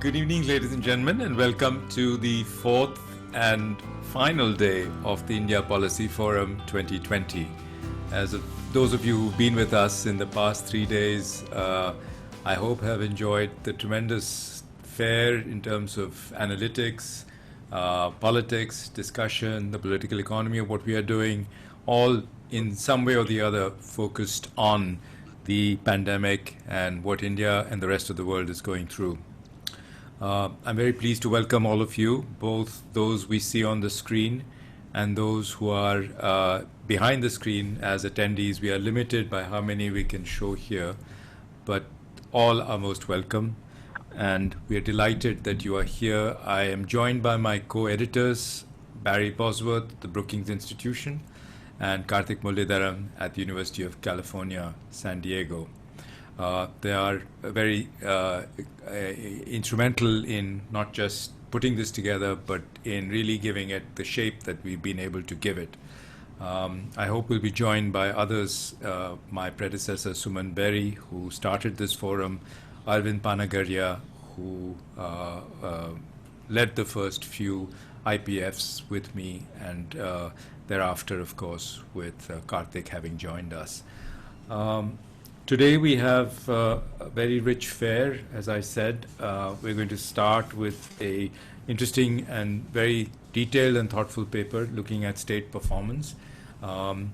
Good evening, ladies and gentlemen, and welcome to the fourth and final day of the India Policy Forum 2020. Those of you who've been with us in the past 3 days, I hope have enjoyed the tremendous fair in terms of analytics, politics, discussion, the political economy of what we are doing, all in some way or the other focused on the pandemic and what India and the rest of the world is going through. I'm very pleased to welcome all of you, both those we see on the screen and those who are behind the screen as attendees. We are limited by how many we can show here, but all are most welcome. And we are delighted that you are here. I am joined by my co-editors, Barry Bosworth, the Brookings Institution, and Karthik Mullidharam at the University of California, San Diego. They are very instrumental in not just putting this together, but in really giving it the shape that we've been able to give it. I hope we'll be joined by others, my predecessor, Suman Berry, who started this forum, Arvind Panagaria, who led the first few IPFs with me, and thereafter, of course, with Karthik having joined us. Today we have a very rich fare, as I said. We're going to start with a interesting and very detailed and thoughtful paper looking at state performance on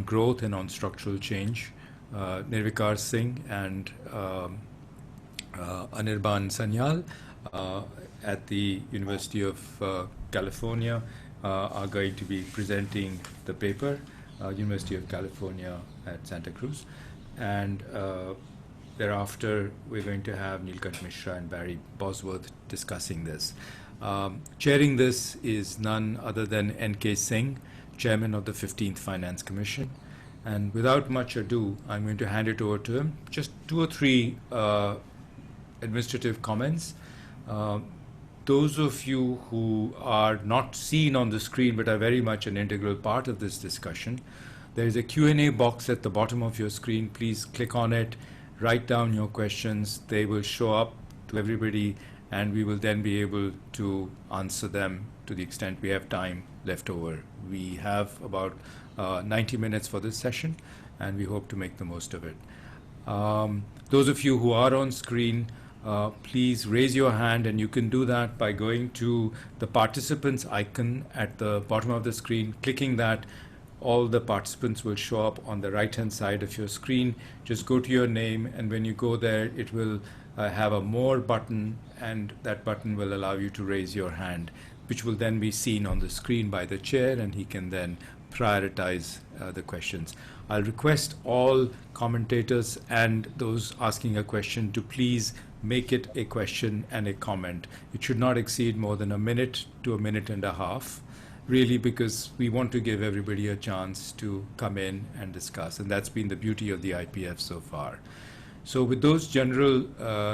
growth and on structural change. Nirvikar Singh and Anirban Sanyal at the University of California are going to be presenting the paper, University of California at Santa Cruz. And thereafter, we're going to have Neelkanth Mishra and Barry Bosworth discussing this. Chairing this is none other than N K Singh, Chairman of the 15th Finance Commission. And without much ado, I'm going to hand it over to him. Just 2 or 3 administrative comments. Those of you who are not seen on the screen but are very much an integral part of this discussion, there is a Q&A box at the bottom of your screen. Please click on it, write down your questions. They will show up to everybody, and we will then be able to answer them to the extent we have time left over. We have about 90 minutes for this session, and we hope to make the most of it. Those of you who are on screen, please raise your hand, and you can do that by going to the participants icon at the bottom of the screen, clicking that. All the participants will show up on the right-hand side of your screen. Just go to your name, and when you go there, it will have a More button, and that button will allow you to raise your hand, which will then be seen on the screen by the chair, and he can then prioritize the questions. I'll request all commentators and those asking a question to please make it a question and a comment. It should not exceed more than a minute to a minute and a half. Really, because we want to give everybody a chance to come in and discuss, and that's been the beauty of the IPF so far. So with those general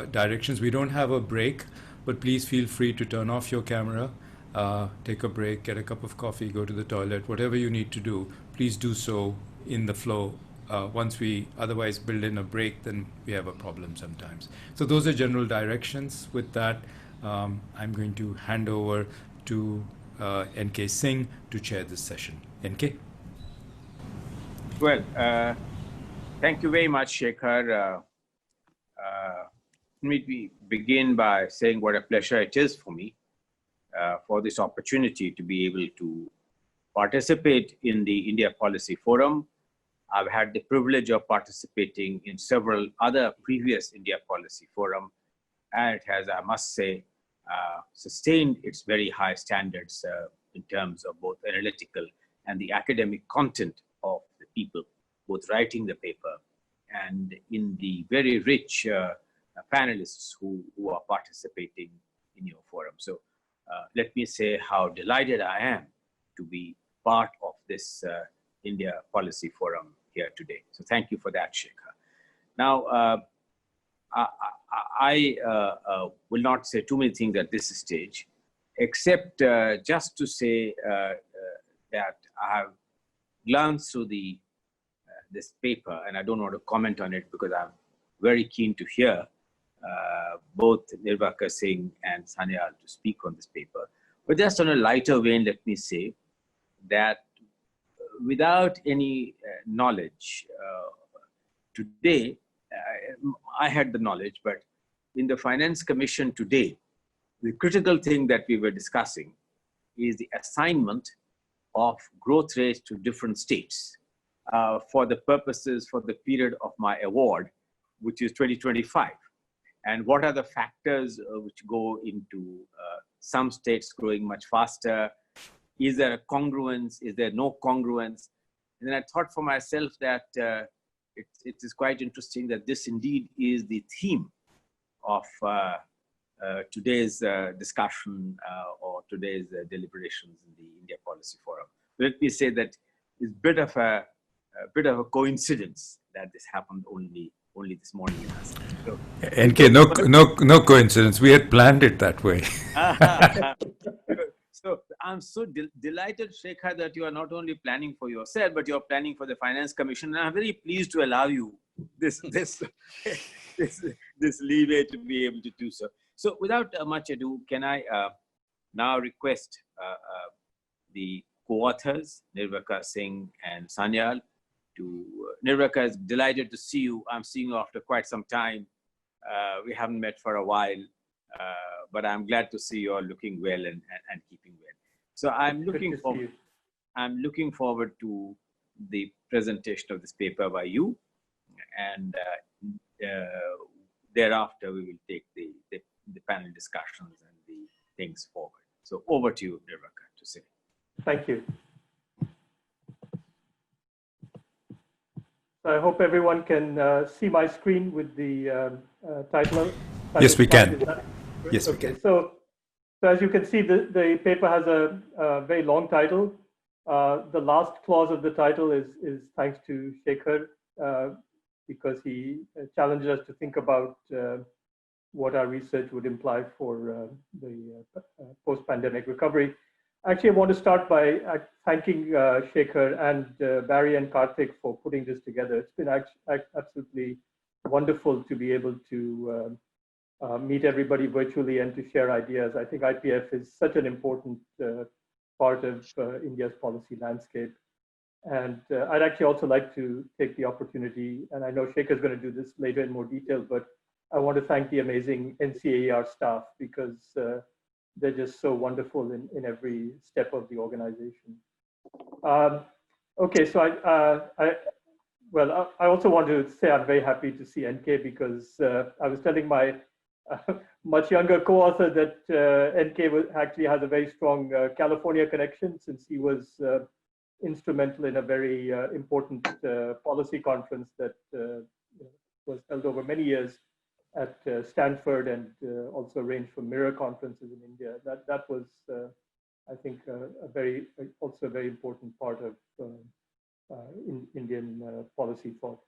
directions, we don't have a break, but please feel free to turn off your camera, take a break, get a cup of coffee, go to the toilet, whatever you need to do, please do so in the flow. Once we otherwise build in a break, then we have a problem sometimes. So those are general directions. With that, I'm going to hand over to N K Singh to chair this session. NK? Well, thank you very much, Shekhar. Let me begin by saying what a pleasure it is for me for this opportunity to be able to participate in the India Policy Forum. I've had the privilege of participating in several other previous India Policy Forum, and it has, I must say, sustained its very high standards in terms of both analytical and the academic content of the people, both writing the paper and in the very rich panelists who are participating in your forum. So let me say how delighted I am to be part of this India Policy Forum here today. So thank you for that, Shekhar. Now, I will not say too many things at this stage, except just to say that I have glanced through this paper, and I don't want to comment on it because I'm very keen to hear both Nirvikar Singh and Sanyal to speak on this paper. But just on a lighter vein, let me say that without any knowledge, today, I had the knowledge, but in the Finance Commission today, the critical thing that we were discussing is the assignment of growth rates to different states for the purposes for the period of my award, which is 2025. And what are the factors which go into some states growing much faster? Is there a congruence? Is there no congruence? And then I thought for myself that it is quite interesting that this indeed is the theme of today's discussion or today's deliberations in the India Policy Forum. Let me say that it's a bit of a coincidence that this happened only this morning. So, NK, no coincidence. We had planned it that way. So I'm so delighted, Shekhar, that you are not only planning for yourself, but you're planning for the Finance Commission. And I'm very pleased to allow you this leeway to be able to do so. So without much ado, can I now request the co-authors, Nirvikar Singh and Sanyal, Nirvikar, is delighted to see you. I'm seeing you after quite some time. We haven't met for a while, but I'm glad to see you all looking well and keeping well. So I'm looking forward to the presentation of this paper by you, and thereafter we will take the panel discussions and the things forward. So over to you, Nirvikar, to say. Thank you. So I hope everyone can see my screen with the title. Yes, we can. Yes, we can. So as you can see, the paper has a very long title. The last clause of the title is thanks to Shekhar because he challenged us to think about what our research would imply for the post-pandemic recovery. Actually, I want to start by thanking Shekhar and Barry and Karthik for putting this together. It's been absolutely wonderful to be able to meet everybody virtually and to share ideas. I think IPF is such an important part of India's policy landscape. And I'd actually also like to take the opportunity, and I know Shekhar is going to do this later in more detail, but I want to thank the amazing NCAER staff because they're just so wonderful in every step of the organization. Okay, so I also want to say I'm very happy to see NK because I was telling my much younger co-author that NK actually has a very strong California connection since he was instrumental in a very important policy conference that was held over many years at Stanford and also arranged for mirror conferences in India. That was, I think, also a very important part of Indian policy thought.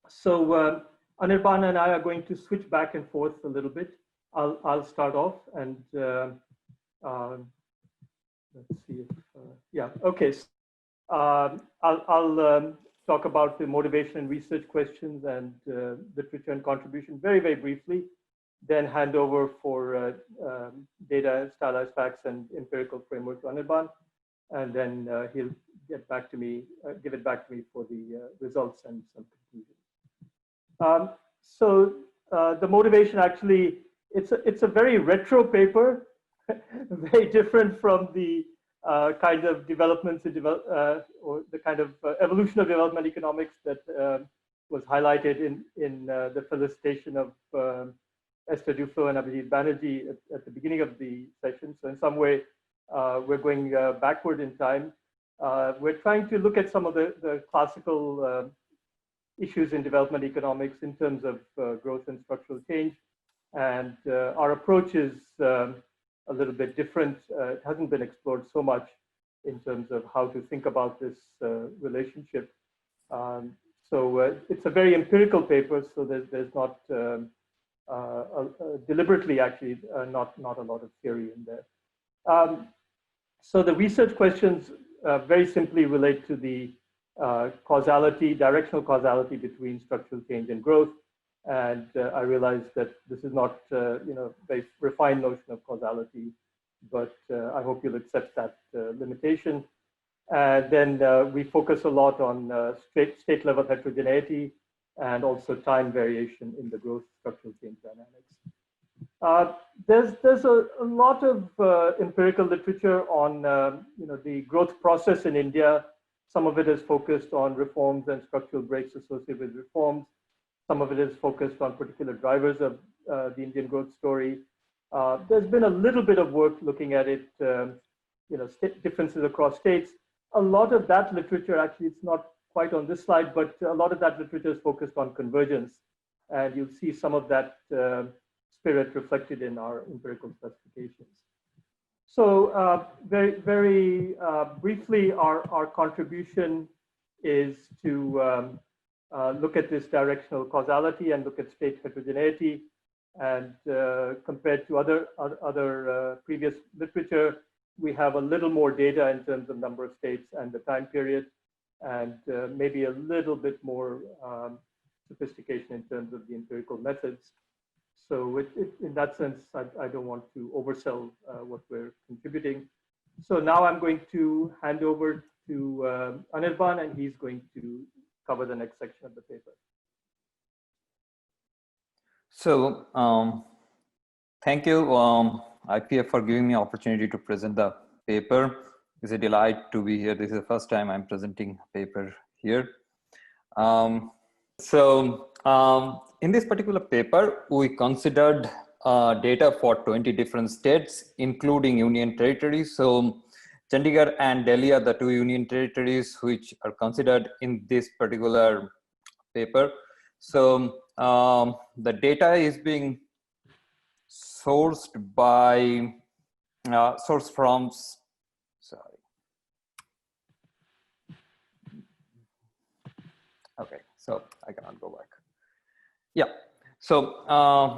So Anirban and I are going to switch back and forth a little bit. I'll start off and let's see if, yeah, okay. I'll talk about the motivation and research questions and literature and contribution very, very briefly, then hand over for data, stylized facts, and empirical framework to Anirban, and then he'll get back to me, give it back to me for the results and some conclusions. So the motivation actually, it's a very retro paper, very different from the kind of developments or the kind of evolution of development economics that was highlighted in the felicitation of Esther Duflo and Abhijit Banerjee at the beginning of the session. So in some way, we're going backward in time. We're trying to look at some of the classical issues in development economics in terms of growth and structural change. And our approach is a little bit different. It hasn't been explored so much in terms of how to think about this relationship. So it's a very empirical paper, so there's not deliberately actually not a lot of theory in there. So the research questions very simply relate to the causality, directional causality between structural change and growth. And I realized that this is not, very refined notion of causality, but I hope you'll accept that limitation. And then we focus a lot on state level heterogeneity and also time variation in the growth structural change dynamics. There's a lot of empirical literature on the growth process in India. Some of it is focused on reforms and structural breaks associated with reforms. Some of it is focused on particular drivers of the Indian growth story. There's been a little bit of work looking at it, differences across states. A lot of that literature, actually, it's not quite on this slide, but a lot of that literature is focused on convergence. And you'll see some of that spirit reflected in our empirical specifications. So very, very briefly, our contribution is to look at this directional causality and look at state heterogeneity. And compared to other previous literature, we have a little more data in terms of number of states and the time period, and maybe a little bit more sophistication in terms of the empirical methods. So in that sense, I don't want to oversell what we're contributing. So now I'm going to hand over to Anirban, and he's going to cover the next section of the paper. So thank you, IPF, for giving me opportunity to present the paper. It's a delight to be here. This is the first time I'm presenting a paper here. In this particular paper, we considered data for 20 different states, including union territories. So Chandigarh and Delhi are the two union territories which are considered in this particular paper. So the data is being sourced from, sorry. Okay, so I cannot go back. Yeah, so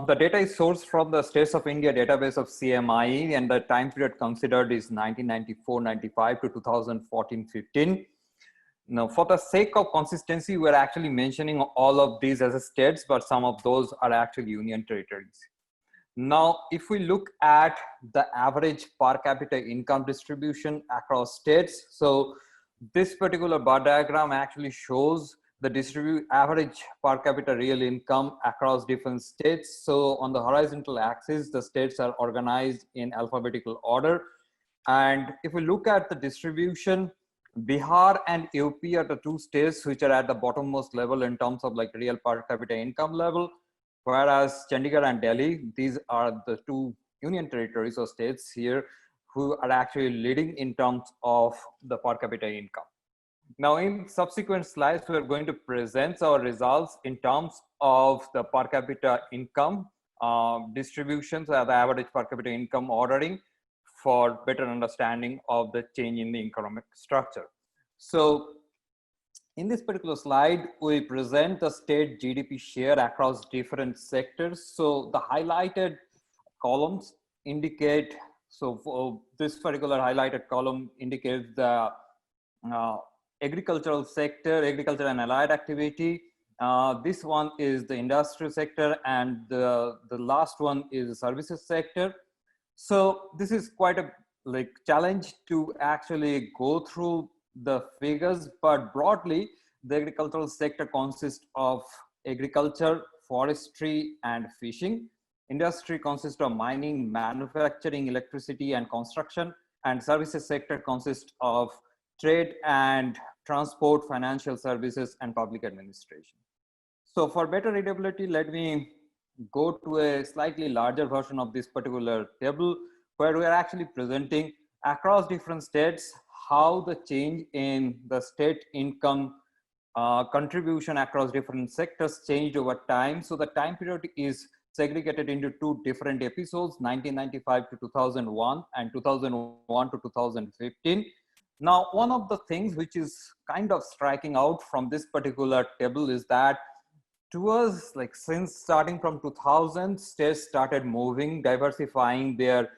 the data is sourced from the States of India database of CMIE, and the time period considered is 1994-95 to 2014-15. Now, for the sake of consistency, we're actually mentioning all of these as states, but some of those are actually union territories. Now, if we look at the average per capita income distribution across states, so this particular bar diagram actually shows the average per capita real income across different states. So on the horizontal axis, the states are organized in alphabetical order. And if we look at the distribution, Bihar and UP are the two states which are at the bottommost level in terms of like real per capita income level, whereas Chandigarh and Delhi, these are the two union territories or states here who are actually leading in terms of the per capita income. Now, in subsequent slides, we are going to present our results in terms of the per capita income distributions, or the average per capita income ordering, for better understanding of the change in the economic structure. So in this particular slide, we present the state GDP share across different sectors. So the highlighted columns indicate, so for this particular highlighted column indicates the agricultural sector, agriculture and allied activity. This one is the industrial sector, and the last one is the services sector. So this is quite a challenge to actually go through the figures, but broadly, the agricultural sector consists of agriculture, forestry, and fishing. Industry consists of mining, manufacturing, electricity, and construction, and services sector consists of trade and transport, financial services, and public administration. So for better readability, let me go to a slightly larger version of this particular table, where we are actually presenting across different states how the change in the state income contribution across different sectors changed over time. So the time period is segregated into two different episodes, 1995 to 2001 and 2001 to 2015. Now, one of the things which is kind of striking out from this particular table is that towards since starting from 2000, states started moving, diversifying their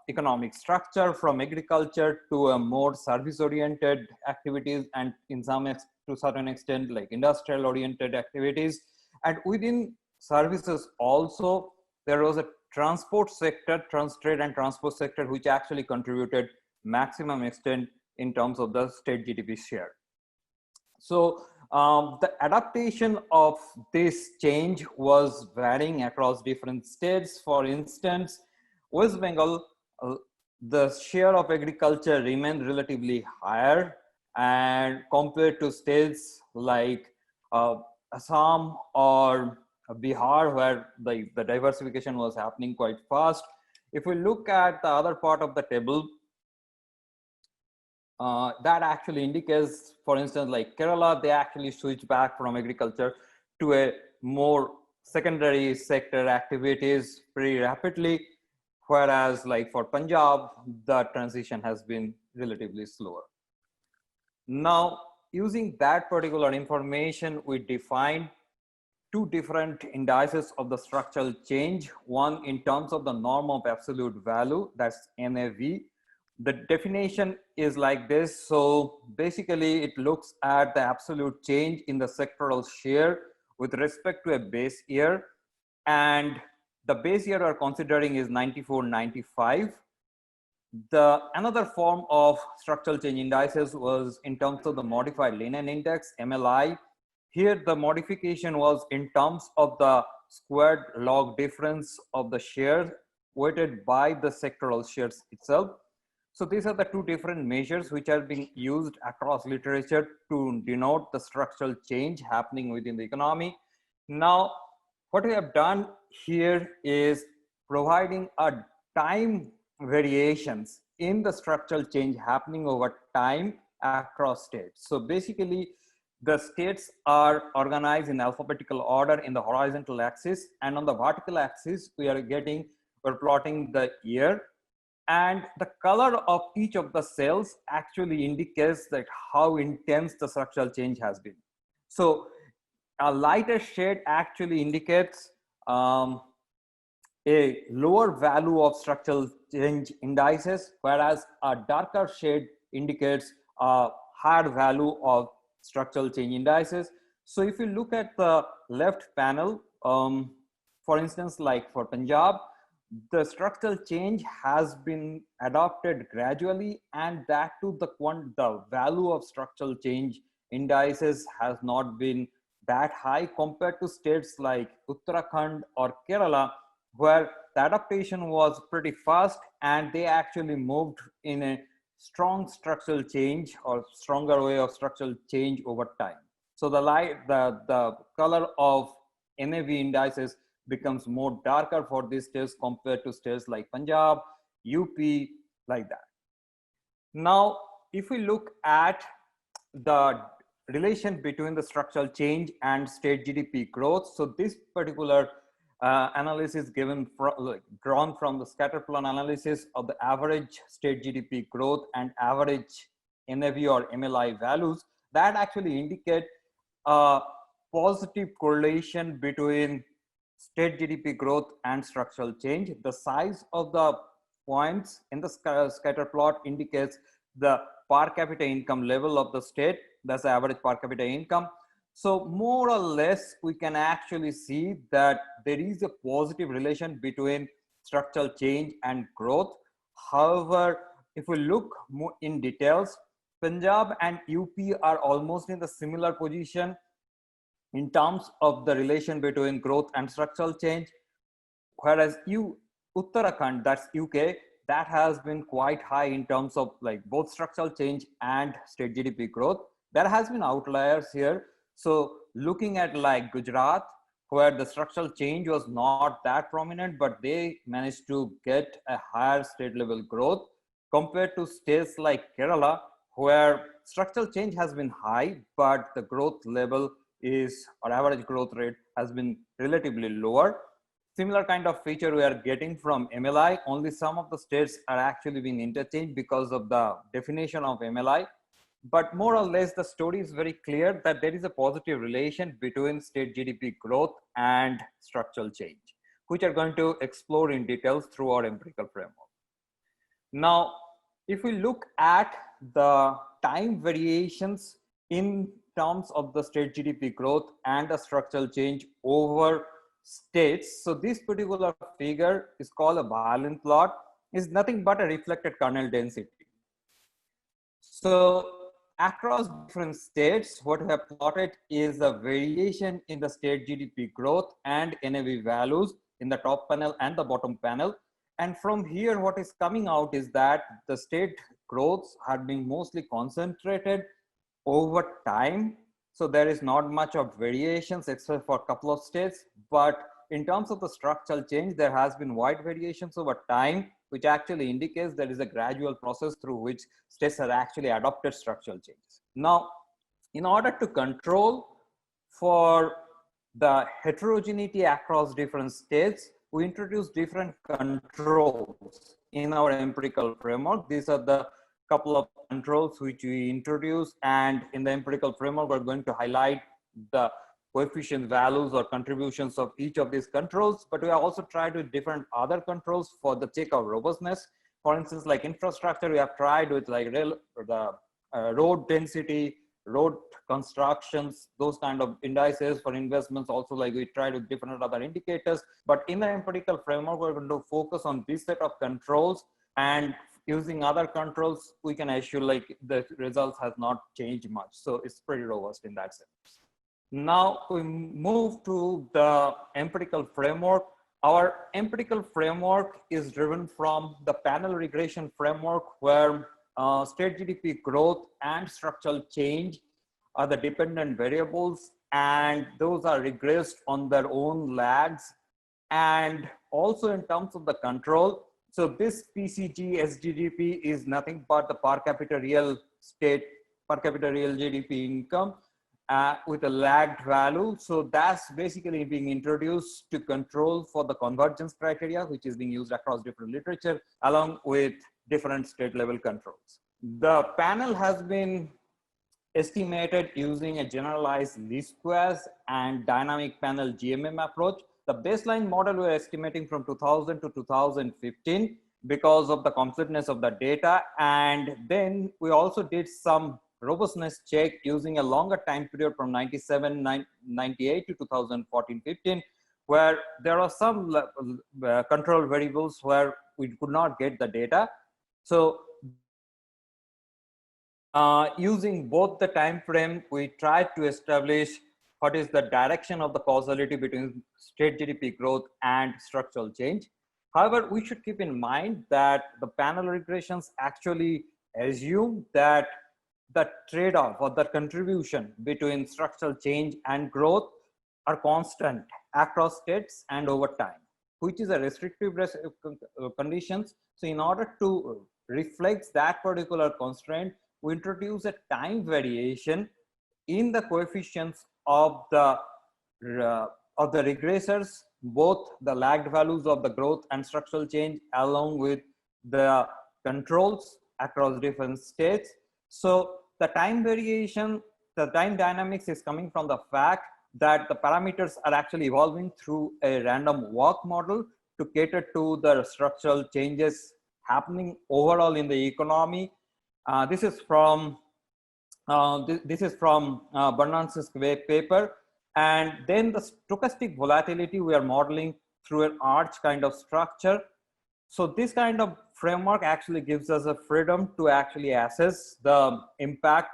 economic structure from agriculture to a more service-oriented activities, and in some to certain extent industrial-oriented activities. And within services also, there was a transport sector, trade and transport sector, which actually contributed maximum extent in terms of the state GDP share. So the adaptation of this change was varying across different states. For instance, West Bengal, the share of agriculture remained relatively higher, and compared to states like Assam or Bihar, where the diversification was happening quite fast. If we look at the other part of the table, that actually indicates, for instance, like Kerala, they actually switched back from agriculture to a more secondary sector activities pretty rapidly, whereas like for Punjab, the transition has been relatively slower. Now, using that particular information, we defined two different indices of the structural change, one in terms of the norm of absolute value, that's NAV. The definition is like this. So basically it looks at the absolute change in the sectoral share with respect to a base year, and the base year we're considering is 94-95. The another form of structural change indices was in terms of the modified linear index, MLI. Here the modification was in terms of the squared log difference of the share weighted by the sectoral shares itself. So these are the two different measures which are being used across literature to denote the structural change happening within the economy. Now, what we have done here is providing a time variations in the structural change happening over time across states. So basically, the states are organized in alphabetical order in the horizontal axis, and on the vertical axis, we're plotting the year. And the color of each of the cells actually indicates that how intense the structural change has been. So a lighter shade actually indicates a lower value of structural change indices, whereas a darker shade indicates a higher value of structural change indices. So if you look at the left panel, for instance, like for Punjab, the structural change has been adopted gradually, and that too the value of structural change indices has not been that high compared to states like Uttarakhand or Kerala, where the adaptation was pretty fast and they actually moved in a strong structural change or stronger way of structural change over time. So the color of NAV indices becomes more darker for these states compared to states like Punjab, UP, like that. Now, if we look at the relation between the structural change and state GDP growth, so this particular analysis drawn from the scatter plot analysis of the average state GDP growth and average NAV or MLI values, that actually indicate a positive correlation between state GDP growth and structural change. The size of the points in the scatter plot indicates the per capita income level of the state, that's the average per capita income. So more or less, we can actually see that there is a positive relation between structural change and growth. However, if we look more in details, Punjab and UP are almost in the similar position in terms of the relation between growth and structural change, whereas Uttarakhand, that's UK, that has been quite high in terms of like both structural change and state GDP growth. There has been outliers here. So looking at like Gujarat, where the structural change was not that prominent, but they managed to get a higher state level growth compared to states like Kerala, where structural change has been high, but the growth level is, or average growth rate has been relatively lower. Similar kind of feature we are getting from MLI, only some of the states are actually being interchanged because of the definition of MLI. But more or less, the story is very clear that there is a positive relation between state GDP growth and structural change, which are going to explore in details through our empirical framework. Now, if we look at the time variations in terms of the state GDP growth and the structural change over states. So this particular figure is called a Violin plot, is nothing but a reflected kernel density. So across different states, what we have plotted is the variation in the state GDP growth and NAV values in the top panel and the bottom panel. And from here, what is coming out is that the state growths have been mostly concentrated over time. So there is not much of variations except for a couple of states. But in terms of the structural change, there has been wide variations over time, which actually indicates there is a gradual process through which states have actually adopted structural changes. Now, in order to control for the heterogeneity across different states, we introduce different controls in our empirical framework. These are the couple of controls which we introduce, and in the empirical framework, we're going to highlight the coefficient values or contributions of each of these controls, but we have also tried with different other controls for the check of robustness. For instance, like infrastructure, we have tried with like road density, road constructions, those kind of indices. For investments also, like we tried with different other indicators. But in the empirical framework, we're going to focus on this set of controls, and using other controls, we can assure like the results has not changed much. So it's pretty robust in that sense. Now we move to the empirical framework. Our empirical framework is driven from the panel regression framework, where state GDP growth and structural change are the dependent variables, and those are regressed on their own lags. And also in terms of the control, so this PCG SGDP is nothing but the per capita real GDP income with a lagged value. So that's basically being introduced to control for the convergence criteria, which is being used across different literature, along with different state level controls. The panel has been estimated using a generalized least squares and dynamic panel GMM approach. The baseline model we're estimating from 2000 to 2015 because of the completeness of the data. And then we also did some robustness check using a longer time period from 98 to 2014-15, where there are some control variables where we could not get the data. So using both the time frame, we tried to establish what is the direction of the causality between state GDP growth and structural change. However, we should keep in mind that the panel regressions actually assume that the trade-off or the contribution between structural change and growth are constant across states and over time, which is a restrictive conditions. So in order to reflect that particular constraint, we introduce a time variation in the coefficients of the regressors, both the lagged values of the growth and structural change, along with the controls across different states. So the time variation, the time dynamics is coming from the fact that the parameters are actually evolving through a random walk model to cater to the structural changes happening overall in the economy. This is from Bernance's paper. And then the stochastic volatility we are modeling through an arch kind of structure. So this kind of framework actually gives us a freedom to actually assess the impact,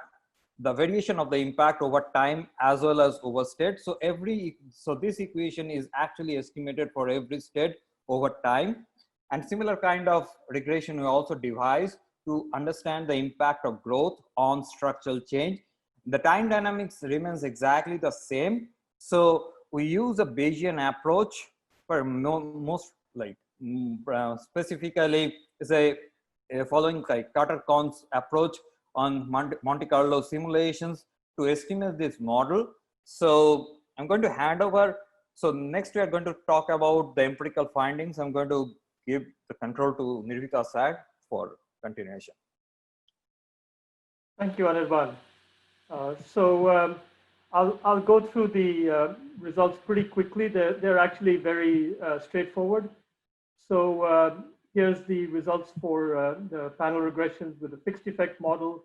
the variation of the impact over time as well as over state. So this equation is actually estimated for every state over time. And similar kind of regression we also devised to understand the impact of growth on structural change. The time dynamics remains exactly the same. So we use a Bayesian approach for most specifically is a following like Carter-Cohn's approach on Monte Carlo simulations to estimate this model. So I'm going to hand over. So next we are going to talk about the empirical findings. I'm going to give the control to Nirvikar sir for continuation. Thank you, Anirban. I'll go through the results pretty quickly. They're actually very straightforward. So here's the results for the panel regressions with a fixed effect model.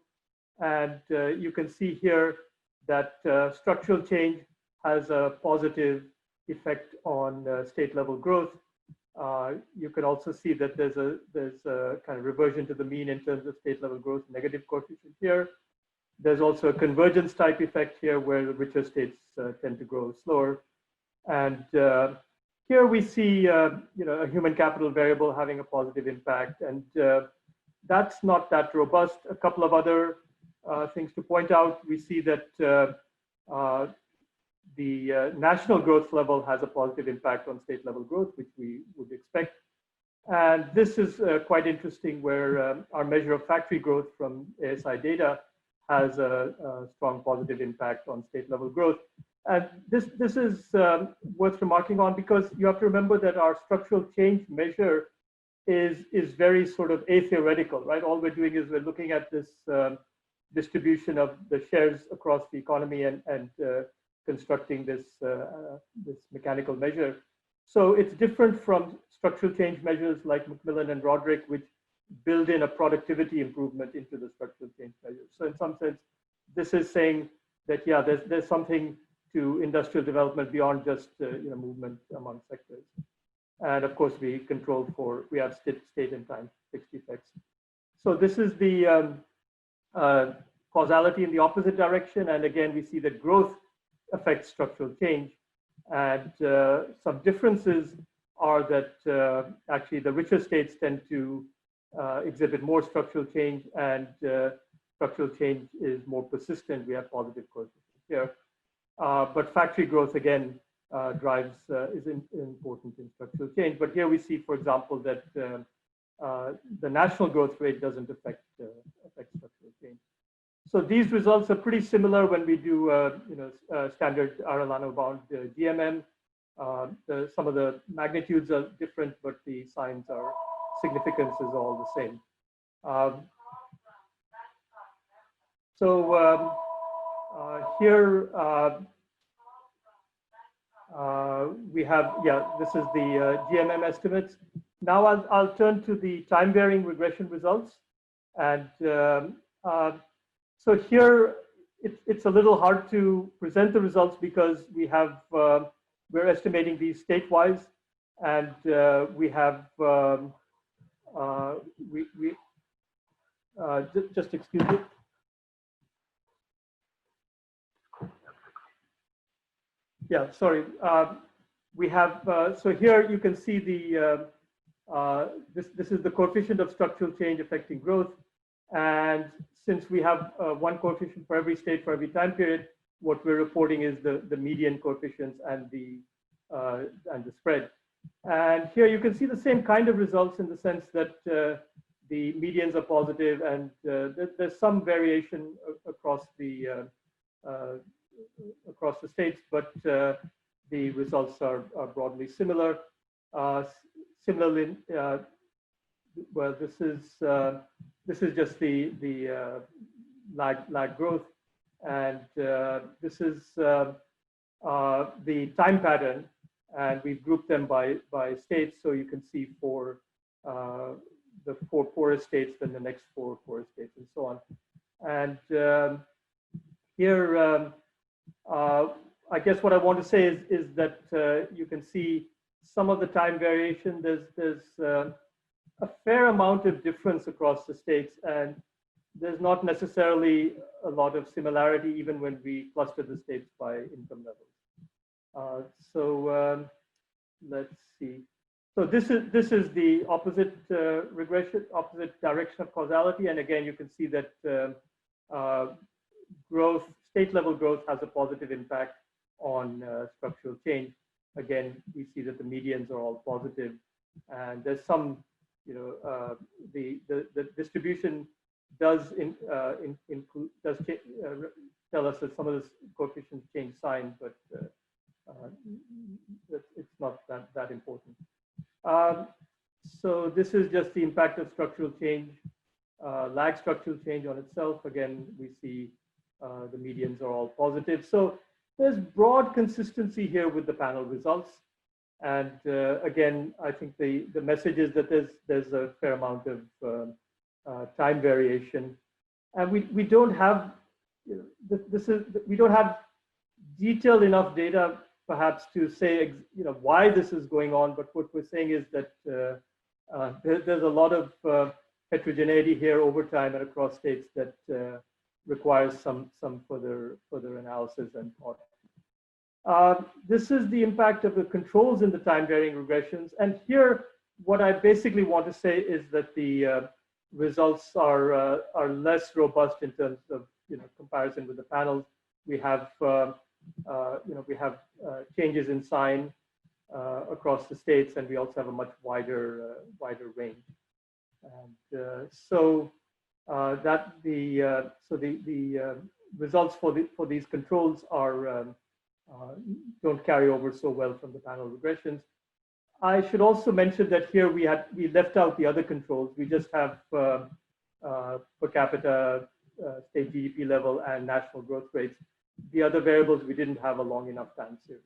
And you can see here that structural change has a positive effect on state level growth. You can also see that there's a kind of reversion to the mean in terms of state level growth, negative coefficient here. There's also a convergence type effect here where the richer states tend to grow slower. And here we see a human capital variable having a positive impact, and that's not that robust. A couple of other things to point out. We see that the national growth level has a positive impact on state level growth, which we would expect. And this is quite interesting, where our measure of factory growth from ASI data has a strong positive impact on state level growth. And this is worth remarking on, because you have to remember that our structural change measure is very sort of atheoretical, right? All we're doing is we're looking at this distribution of the shares across the economy and constructing this mechanical measure. So it's different from structural change measures like Macmillan and Roderick, which build in a productivity improvement into the structural change measure. So in some sense, this is saying that, yeah, there's something to industrial development beyond just movement among sectors. And of course, we have state and time fixed effects. So this is the causality in the opposite direction. And again, we see that growth affects structural change. And some differences are that actually the richer states tend to exhibit more structural change, and structural change is more persistent. We have positive coefficients here. But factory growth, again, is important in structural change. But here we see, for example, that the national growth rate doesn't affect structural change. So these results are pretty similar when we do standard Arellano bound GMM. Some of the magnitudes are different, but the signs are significance is all the same. Here we have, this is the GMM estimates. Now I'll turn to the time varying regression results. And so here it's a little hard to present the results because we're estimating these statewise, and we have just excuse me. Yeah, sorry. We have so here you can see the this is the coefficient of structural change affecting growth, and since we have one coefficient for every state for every time period, what we're reporting is the median coefficients and the spread. And here you can see the same kind of results in the sense that the medians are positive, and there's some variation across the states, but the results are broadly similar. Similarly, well, this is just the lag growth, and this is the time pattern, and we've grouped them by states, so you can see for the 4 poorest states, then the next 4 poorest states, and so on. And here, I guess what I want to say is that you can see some of the time variation. There's a fair amount of difference across the states, and there's not necessarily a lot of similarity even when we cluster the states by income levels. So let's see. So this is the opposite regression, opposite direction of causality, and again you can see that state level growth has a positive impact on structural change. Again, we see that the medians are all positive, and there's some, the distribution does tell us that some of the coefficients change sign, but it's not that important. So this is just the impact of structural change, lag structural change on itself. Again, we see the medians are all positive. So there's broad consistency here with the panel results. And again, I think the message is that there's a fair amount of time variation. And we don't have, we don't have detailed enough data perhaps to say why this is going on, but what we're saying is that there's a lot of heterogeneity here over time and across states that requires some further analysis and thought. This is the impact of the controls in the time varying regressions, and here what I basically want to say is that the results are less robust in terms of comparison with the panels. We have changes in sign across the states, and we also have a much wider range. And so the results for these controls are don't carry over so well from the panel regressions. I should also mention that here we left out the other controls. We just have per capita, state GDP level, and national growth rates. The other variables, we didn't have a long enough time series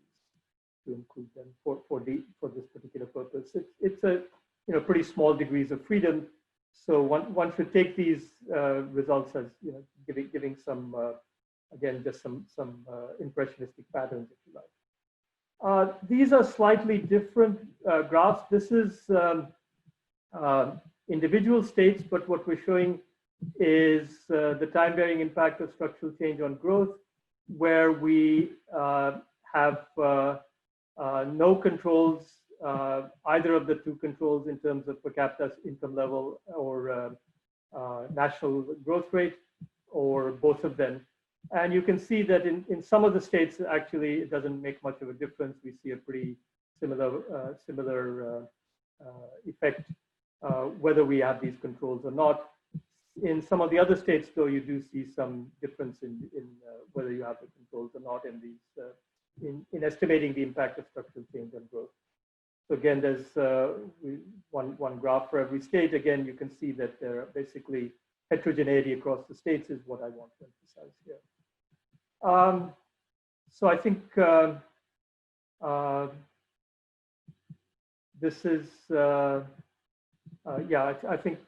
to include them for this particular purpose. It's a pretty small degrees of freedom, so one should take these results as giving some again just some impressionistic patterns, if you like. These are slightly different graphs. This is individual states, but what we're showing is the time varying impact of structural change on growth, where we have no controls, either of the two controls in terms of per capita income level or national growth rate, or both of them. And you can see that in some of the states, actually, it doesn't make much of a difference. We see a pretty similar effect, whether we have these controls or not. In some of the other states, though, you do see some difference in whether you have the controls or not in these in estimating the impact of structural change on growth. So again, there's one graph for every state. Again, you can see that there are basically heterogeneity across the states is what I want to emphasize here. So I think this is yeah. I think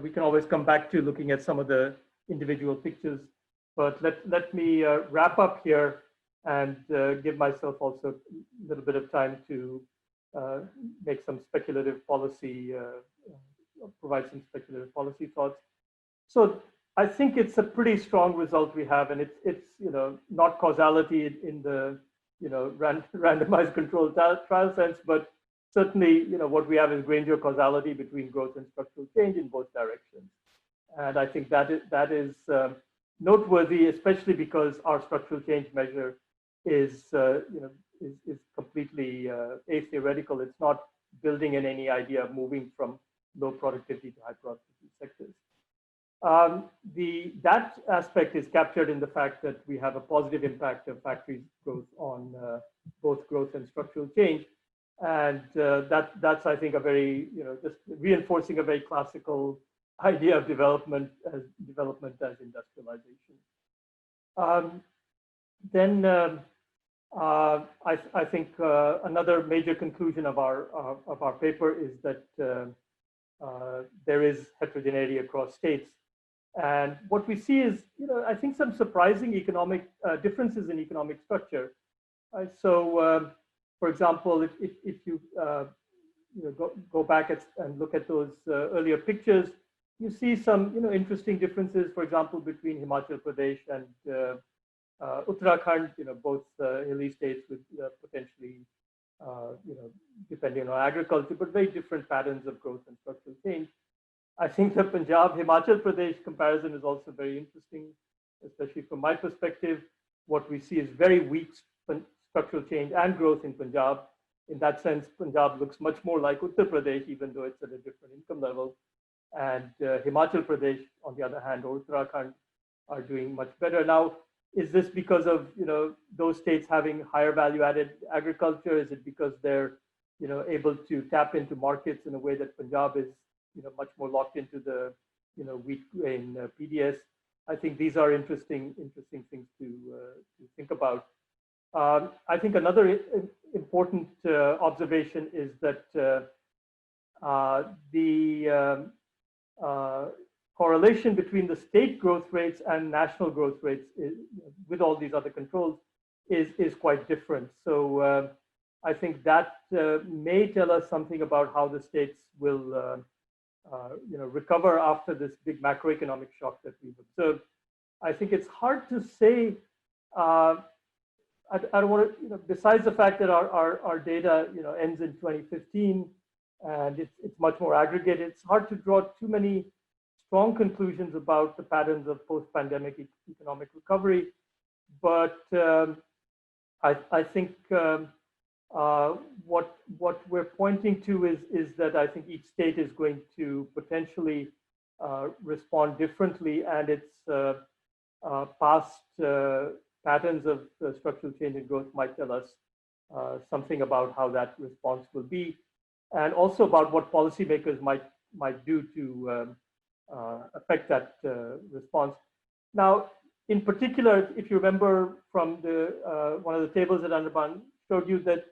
we can always come back to looking at some of the individual pictures, but let me wrap up here and give myself also a little bit of time to make some speculative policy, provide some speculative policy thoughts. So I think it's a pretty strong result we have, and it's not causality in the randomized controlled trial sense, but certainly what we have is Granger causality between growth and structural change in both directions. And I think that is noteworthy, especially because our structural change measure is completely atheoretical. It's not building in any idea of moving from low productivity to high productivity sectors. That aspect is captured in the fact that we have a positive impact of factory growth on both growth and structural change. And that's, I think, a very, just reinforcing a very classical idea of development as industrialization. Then I think another major conclusion of our paper is that there is heterogeneity across states. And what we see is, I think some surprising economic differences in economic structure. So, for example, if you go back and look at those earlier pictures, you see some interesting differences. For example, between Himachal Pradesh and Uttarakhand, both hilly states with potentially depending on agriculture, but very different patterns of growth and structural change. I think the Punjab-Himachal Pradesh comparison is also very interesting, especially from my perspective. What we see is very weak structural change and growth in Punjab. In that sense, Punjab looks much more like Uttar Pradesh, even though it's at a different income level. And Himachal Pradesh, on the other hand, or Uttarakhand, are doing much better. Now, is this because of those states having higher value-added agriculture? Is it because they're able to tap into markets in a way that Punjab is much more locked into the wheat grain PDS? I think these are interesting things to think about. I think another important observation is that the correlation between the state growth rates and national growth rates with all these other controls is quite different. So I think that may tell us something about how the states will recover after this big macroeconomic shock that we've observed. I think it's hard to say. I don't want to, besides the fact that our data, ends in 2015 and it's much more aggregated, it's hard to draw too many strong conclusions about the patterns of post-pandemic economic recovery. But I think what we're pointing to is that I think each state is going to potentially respond differently, and its past patterns of structural change and growth might tell us something about how that response will be, and also about what policymakers might do to affect that response. Now, in particular, if you remember from the one of the tables that Anirban showed you, that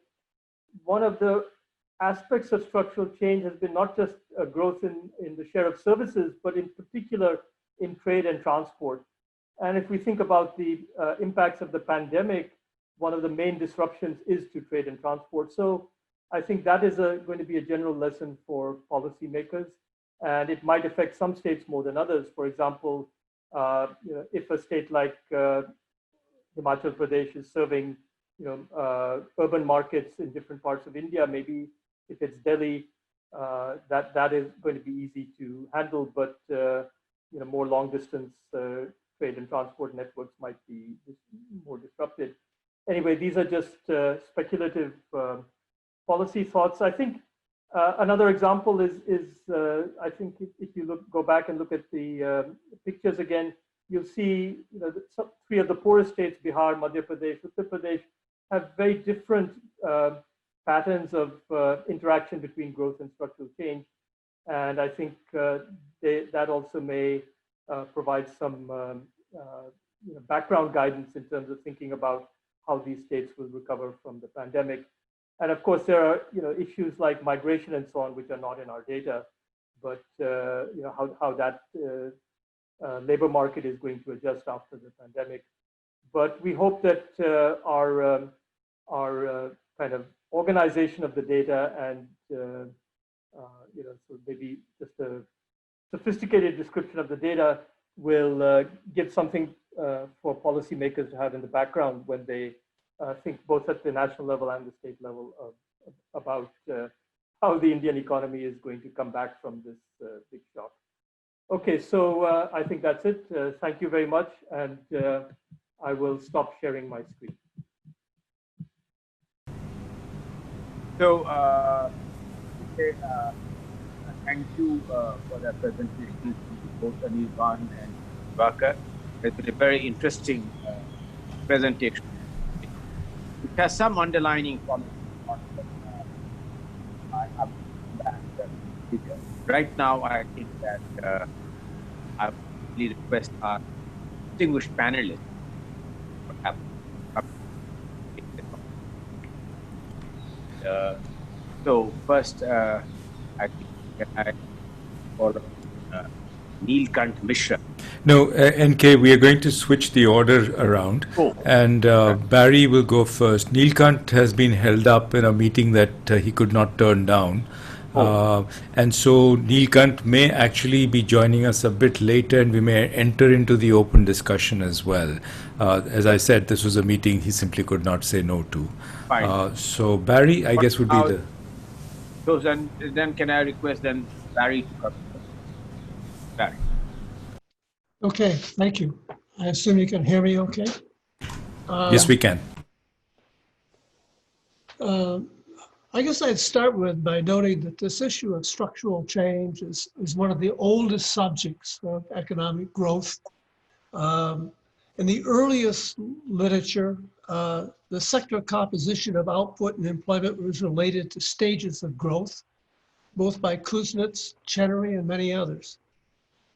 one of the aspects of structural change has been not just a growth in the share of services, but in particular in trade and transport. And if we think about the impacts of the pandemic, one of the main disruptions is to trade and transport. So I think that is going to be a general lesson for policymakers, and it might affect some states more than others. For example, if a state like Himachal Pradesh is serving urban markets in different parts of India, maybe if it's Delhi, that is going to be easy to handle, but more long distance trade and transport networks might be more disrupted. Anyway, these are just speculative policy thoughts. I think another example is I think if you go back and look at the pictures again, you'll see three of the poorest states, Bihar, Madhya Pradesh, Uttar Pradesh, have very different patterns of interaction between growth and structural change. And I think that also may provide some background guidance in terms of thinking about how these states will recover from the pandemic. And of course, there are issues like migration and so on, which are not in our data, but how that labor market is going to adjust after the pandemic. But we hope that our kind of organization of the data and so maybe just a sophisticated description of the data will give something for policymakers to have in the background when they think both at the national level and the state level about how the Indian economy is going to come back from this big shock. Okay, so I think that's it. Thank you very much, and I will stop sharing my screen. So, thank you for that presentation, both Anirban and Nirvikar. It's been a very interesting presentation. It has some underlining policy. I have that right now. I think that I really request our distinguished panelists. So first, I think I follow Neelkanth Mishra. No, NK, we are going to switch the order around, and Barry will go first. Neelkanth has been held up in a meeting that he could not turn down. And so Neelkanth may actually be joining us a bit later, and we may enter into the open discussion as well. As I said, this was a meeting he simply could not say no to. Fine. So Barry, I guess, would be the... So then can I request then Barry to come? Barry. Okay, thank you. I assume you can hear me okay? Yes, we can. I guess I'd start by noting that this issue of structural change is one of the oldest subjects of economic growth. In the earliest literature, the sector composition of output and employment was related to stages of growth, both by Kuznets, Chenery, and many others.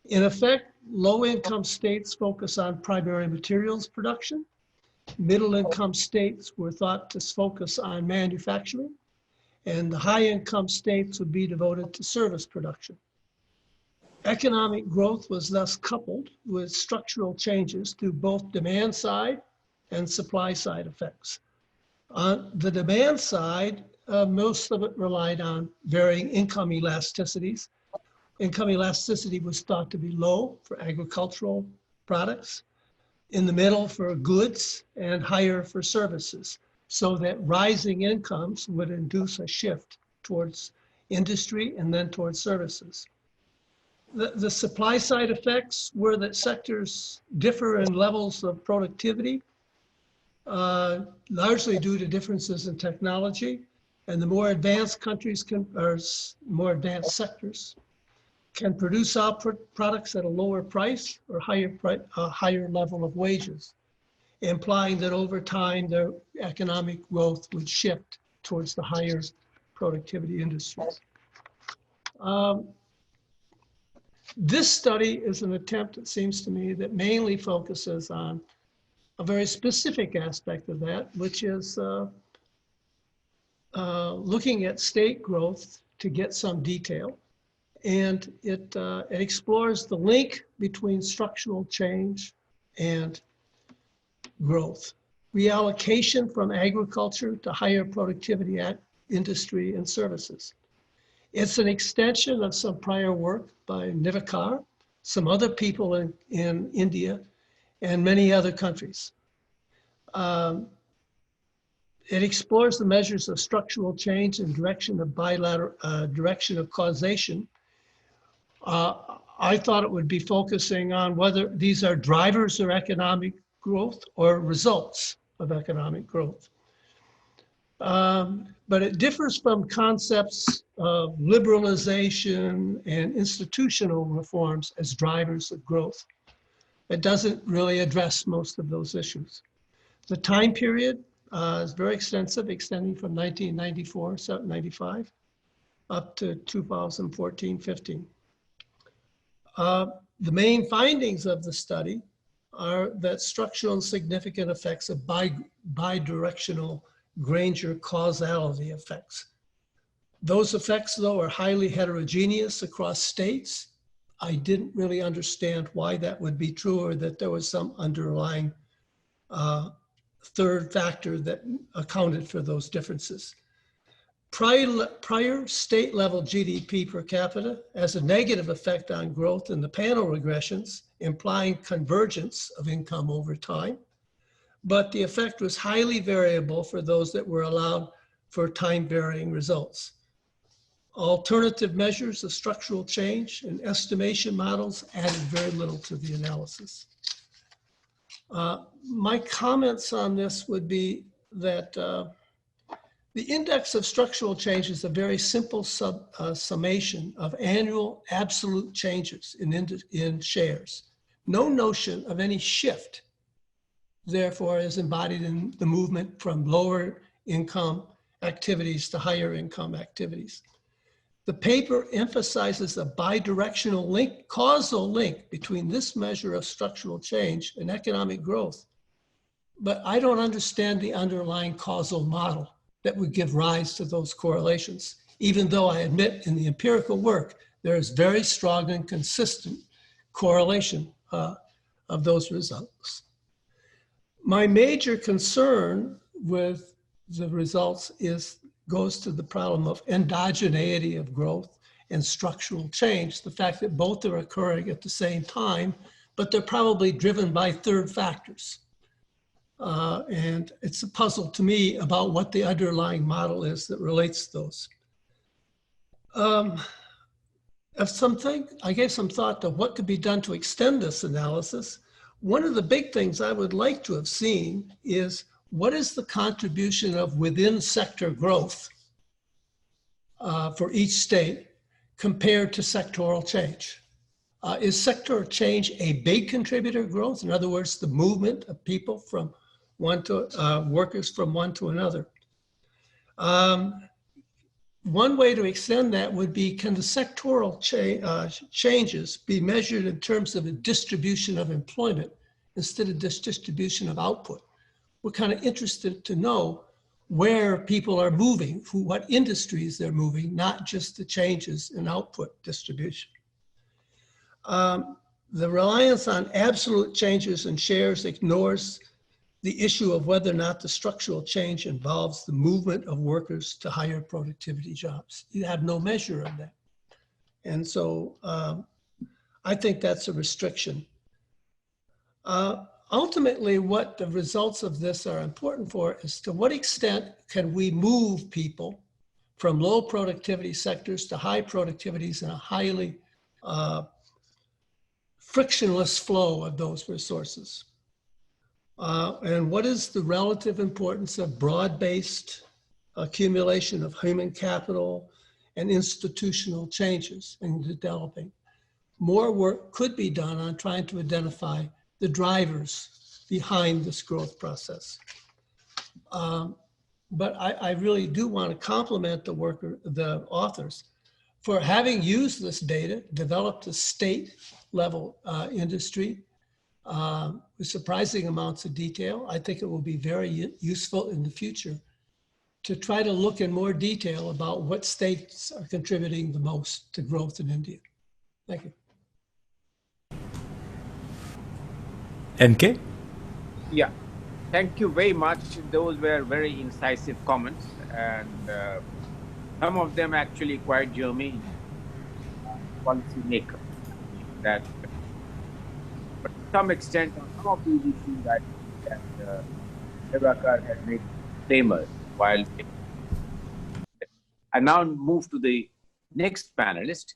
In effect, low-income states focus on primary materials production. Middle-income states were thought to focus on manufacturing, and the high-income states would be devoted to service production. Economic growth was thus coupled with structural changes to both demand side and supply side effects. On the demand side, most of it relied on varying income elasticities. Income elasticity was thought to be low for agricultural products, in the middle for goods, and higher for services, so that rising incomes would induce a shift towards industry and then towards services. The supply side effects were that sectors differ in levels of productivity, largely due to differences in technology, and the more advanced countries or more advanced sectors can produce output products at a lower price or a higher level of wages, implying that over time their economic growth would shift towards the higher productivity industries. This study is an attempt, it seems to me, that mainly focuses on a very specific aspect of that, which is looking at state growth to get some detail. And it explores the link between structural change and growth. Reallocation from agriculture to higher productivity at industry and services. It's an extension of some prior work by Nirvikar, some other people in India, and many other countries. It explores the measures of structural change and direction of direction of causation. I thought it would be focusing on whether these are drivers of economic growth or results of economic growth. But it differs from concepts of liberalization and institutional reforms as drivers of growth. It doesn't really address most of those issues. The time period is very extensive, extending from 1994, 95, up to 2014-15. The main findings of the study are that structural and significant effects of bidirectional Granger causality effects. Those effects, though, are highly heterogeneous across states. I didn't really understand why that would be true, or that there was some underlying third factor that accounted for those differences. Prior state-level GDP per capita has a negative effect on growth in the panel regressions, implying convergence of income over time. But the effect was highly variable for those that were allowed for time-varying results. Alternative measures of structural change and estimation models added very little to the analysis. My comments on this would be that the index of structural change is a very simple summation of annual absolute changes in shares. No notion of any shift, therefore, is embodied in the movement from lower income activities to higher income activities. The paper emphasizes a bidirectional link, causal link between this measure of structural change and economic growth. But I don't understand the underlying causal model that would give rise to those correlations, even though I admit in the empirical work, there is very strong and consistent correlation of those results. My major concern with the results goes to the problem of endogeneity of growth and structural change, the fact that both are occurring at the same time, but they're probably driven by third factors. And it's a puzzle to me about what the underlying model is that relates to those. I gave some thought to what could be done to extend this analysis. One of the big things I would like to have seen is what is the contribution of within sector growth for each state compared to sectoral change? Is sectoral change a big contributor to growth? In other words, the movement of people from workers from one to another. One way to extend that would be, can the sectoral changes be measured in terms of a distribution of employment instead of distribution of output? We're kind of interested to know where people are moving, what industries they're moving, not just the changes in output distribution. The reliance on absolute changes in shares ignores the issue of whether or not the structural change involves the movement of workers to higher productivity jobs. You have no measure of that. And so I think that's a restriction. Ultimately, what the results of this are important for is to what extent can we move people from low productivity sectors to high productivities in a highly frictionless flow of those resources. And what is the relative importance of broad-based accumulation of human capital and institutional changes in developing? More work could be done on trying to identify the drivers behind this growth process. But I really do want to compliment the authors for having used this data, developed a state level industry with surprising amounts of detail. I think it will be very useful in the future to try to look in more detail about what states are contributing the most to growth in India. Thank you. NK? Yeah, thank you very much. Those were very incisive comments, and some of them actually quite germane. Policy maker. That, but to some extent, on some of these issues, I think that Nirvikar has made famous. While I now move to the next panelist,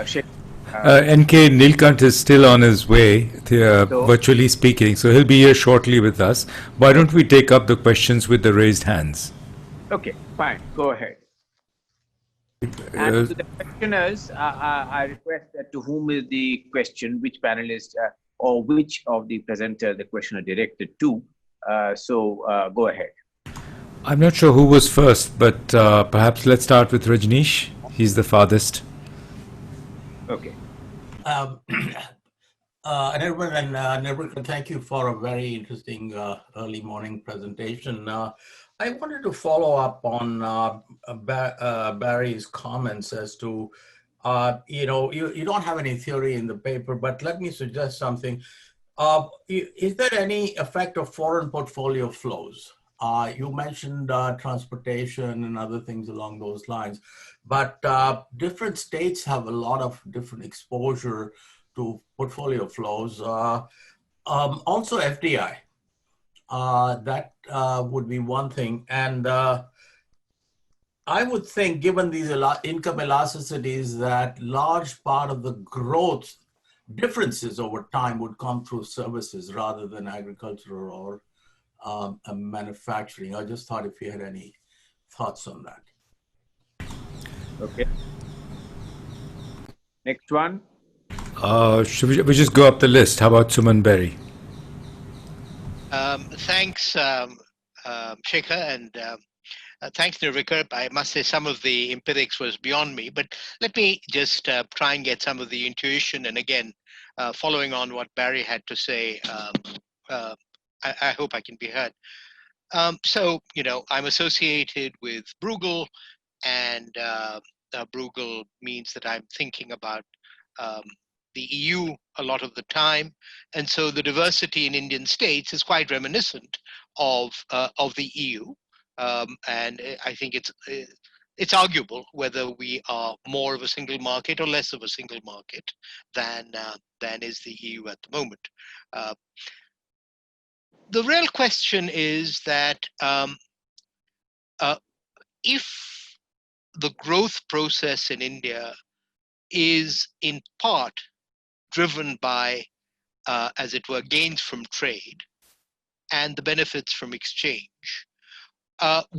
Sheikh. NK Neelkanth is still on his way, virtually speaking, so he'll be here shortly with us. Why don't we take up the questions with the raised hands? Okay, fine, go ahead. And to the questioners, I request that to whom is the question, which panelist or which of the presenter the question is directed to. So go ahead. I'm not sure who was first, but perhaps let's start with Rajneesh. He's the farthest. Okay. Anirban and Nirvikar, thank you for a very interesting early morning presentation. I wanted to follow up on Barry's comments as to, you don't have any theory in the paper, but let me suggest something. Is there any effect of foreign portfolio flows? You mentioned transportation and other things along those lines, but different states have a lot of different exposure to portfolio flows. Also FDI, that would be one thing. And I would think, given these income elasticities, that large part of the growth differences over time would come through services rather than agriculture or manufacturing. I just thought if you had any thoughts on that. Okay. Next one. Should we just go up the list? How about Suman Berry? Thanks, Shekhar, and thanks, Nirvikar. I must say some of the empirics was beyond me, but let me just try and get some of the intuition. And again, following on what Barry had to say, I hope I can be heard. So, I'm associated with Bruegel, and Bruegel means that I'm thinking about the EU a lot of the time. And so the diversity in Indian states is quite reminiscent of the EU. And I think it's arguable whether we are more of a single market or less of a single market than is the EU at the moment. The real question is that if the growth process in India is in part driven by, as it were, gains from trade and the benefits from exchange,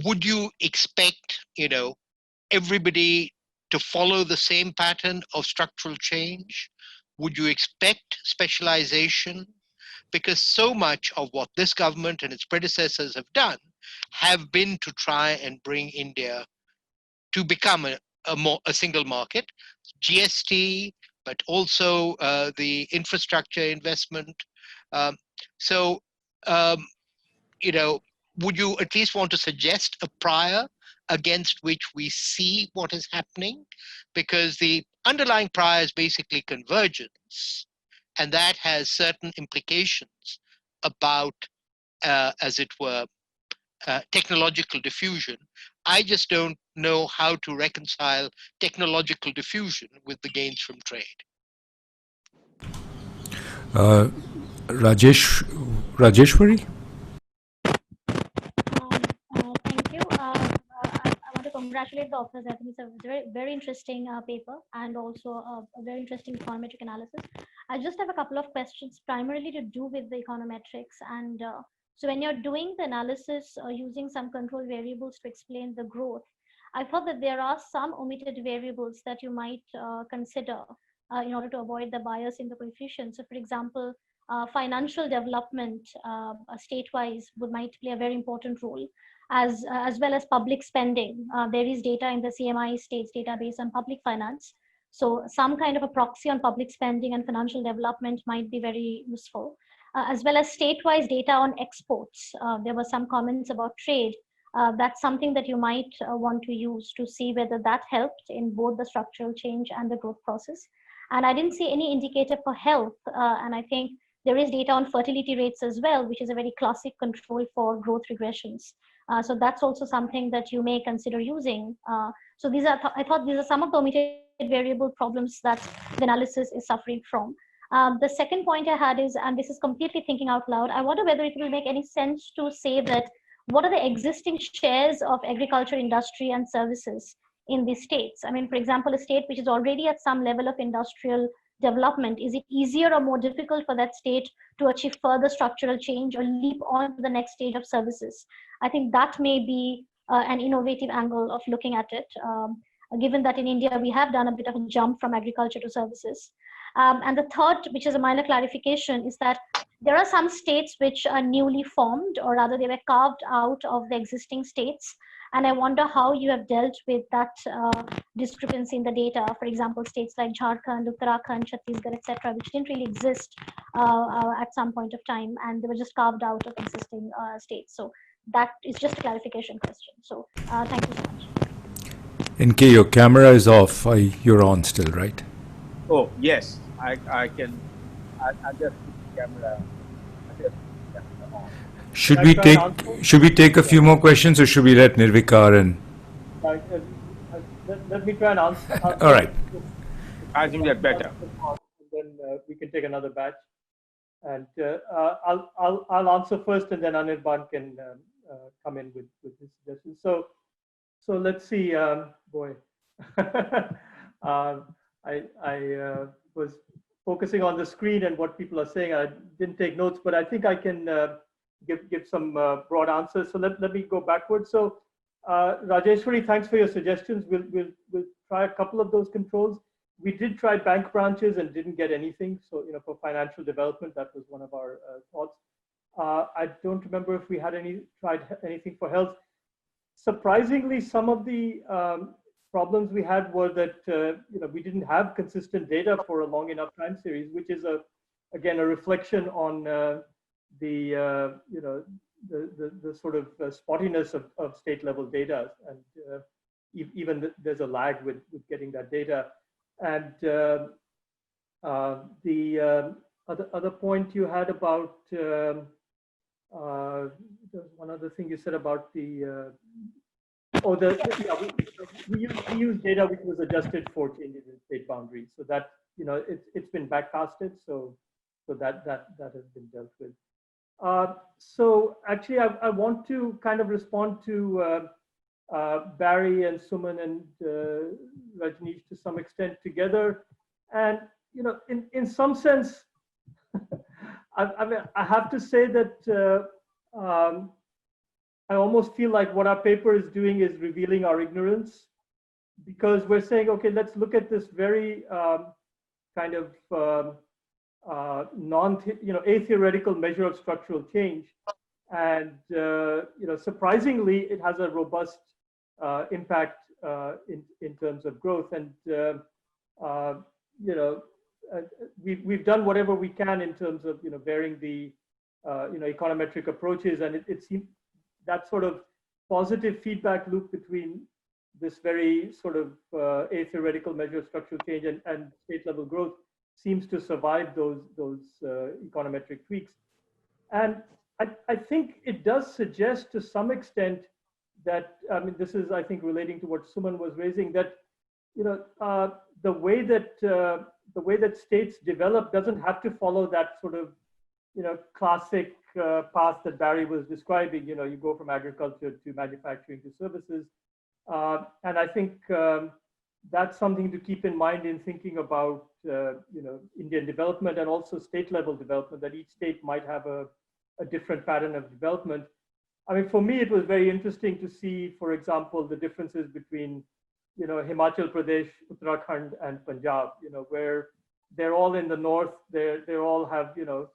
would you expect, everybody to follow the same pattern of structural change? Would you expect specialization? Because so much of what this government and its predecessors have done have been to try and bring India to become a single market, GST, but also the infrastructure investment. Would you at least want to suggest a prior against which we see what is happening? Because the underlying priors basically convergence, and that has certain implications about, as it were, technological diffusion. I just don't know how to reconcile technological diffusion with the gains from trade. Rajeshwari? Thank you. I want to congratulate the authors. I think it's a very, very interesting paper and also a very interesting econometric analysis. I just have a couple of questions primarily to do with the econometrics. And so when you're doing the analysis using some control variables to explain the growth, I thought that there are some omitted variables that you might consider in order to avoid the bias in the coefficient. So for example, financial development state-wise might play a very important role, as well as public spending. There is data in the CMIE states database on public finance. So some kind of a proxy on public spending and financial development might be very useful, as well as state-wise data on exports. There were some comments about trade. That's something that you might want to use to see whether that helped in both the structural change and the growth process. And I didn't see any indicator for health. And I think there is data on fertility rates as well, which is a very classic control for growth regressions. So that's also something that you may consider using. So these are, I thought these are some of the omitted variable problems that the analysis is suffering from. The second point I had is, and this is completely thinking out loud, I wonder whether it will make any sense to say that what are the existing shares of agriculture, industry, and services in these states? I mean, for example, a state which is already at some level of industrial development, is it easier or more difficult for that state to achieve further structural change or leap on to the next stage of services? I think that may be an innovative angle of looking at it, given that in India we have done a bit of a jump from agriculture to services. And the third, which is a minor clarification, is that there are some states which are newly formed, or rather they were carved out of the existing states. And I wonder how you have dealt with that discrepancy in the data. For example, states like Jharkhand, Uttarakhand, Chhattisgarh, etc., which didn't really exist at some point of time, and they were just carved out of existing states. So that is just a clarification question. So thank you so much. NK, your camera is off. You're on still, right? Oh, yes, I can. I just put the camera. On. Should we take a few more questions, or should we let Nirvikar and? Let me try and answer. All right. I think that's better. And then we can take another batch, and I'll answer first, and then Anirban can come in with his suggestions. So let's see. Boy, I was focusing on the screen and what people are saying. I didn't take notes, but I think I can give some broad answers. So let me go backwards. So Rajeshwari, thanks for your suggestions. We'll try a couple of those controls. We did try bank branches and didn't get anything. So for financial development, that was one of our thoughts. I don't remember if we had tried anything for health. Surprisingly, some of the problems we had were that we didn't have consistent data for a long enough time series, which is again a reflection on the sort of spottiness of state level data, and even there's a lag with getting that data. And the other point you had about there's one other thing you said about the we use data which was adjusted for changes in state boundaries, so that it's been backcasted, so that has been dealt with. So actually, I want to kind of respond to Barry and Suman and Rajneesh to some extent together, and in some sense, I have to say that I almost feel like what our paper is doing is revealing our ignorance, because we're saying, okay, let's look at this very kind of atheoretical measure of structural change, and surprisingly, it has a robust impact in terms of growth, and we've done whatever we can in terms of varying the econometric approaches, and it seems that sort of positive feedback loop between this very sort of a-theoretical measure of structural change and state level growth seems to survive those econometric tweaks. And I think it does suggest to some extent that, I mean, this is, I think, relating to what Suman was raising, that, you know, the way that states develop doesn't have to follow that sort of, you know, classic path that Barry was describing. You know, you go from agriculture to manufacturing to services. And I think that's something to keep in mind in thinking about, you know, Indian development and also state level development, that each state might have a different pattern of development. I mean, for me, it was very interesting to see, for example, the differences between, you know, Himachal Pradesh, Uttarakhand, and Punjab, you know, where they're all in the north, they all have, you know,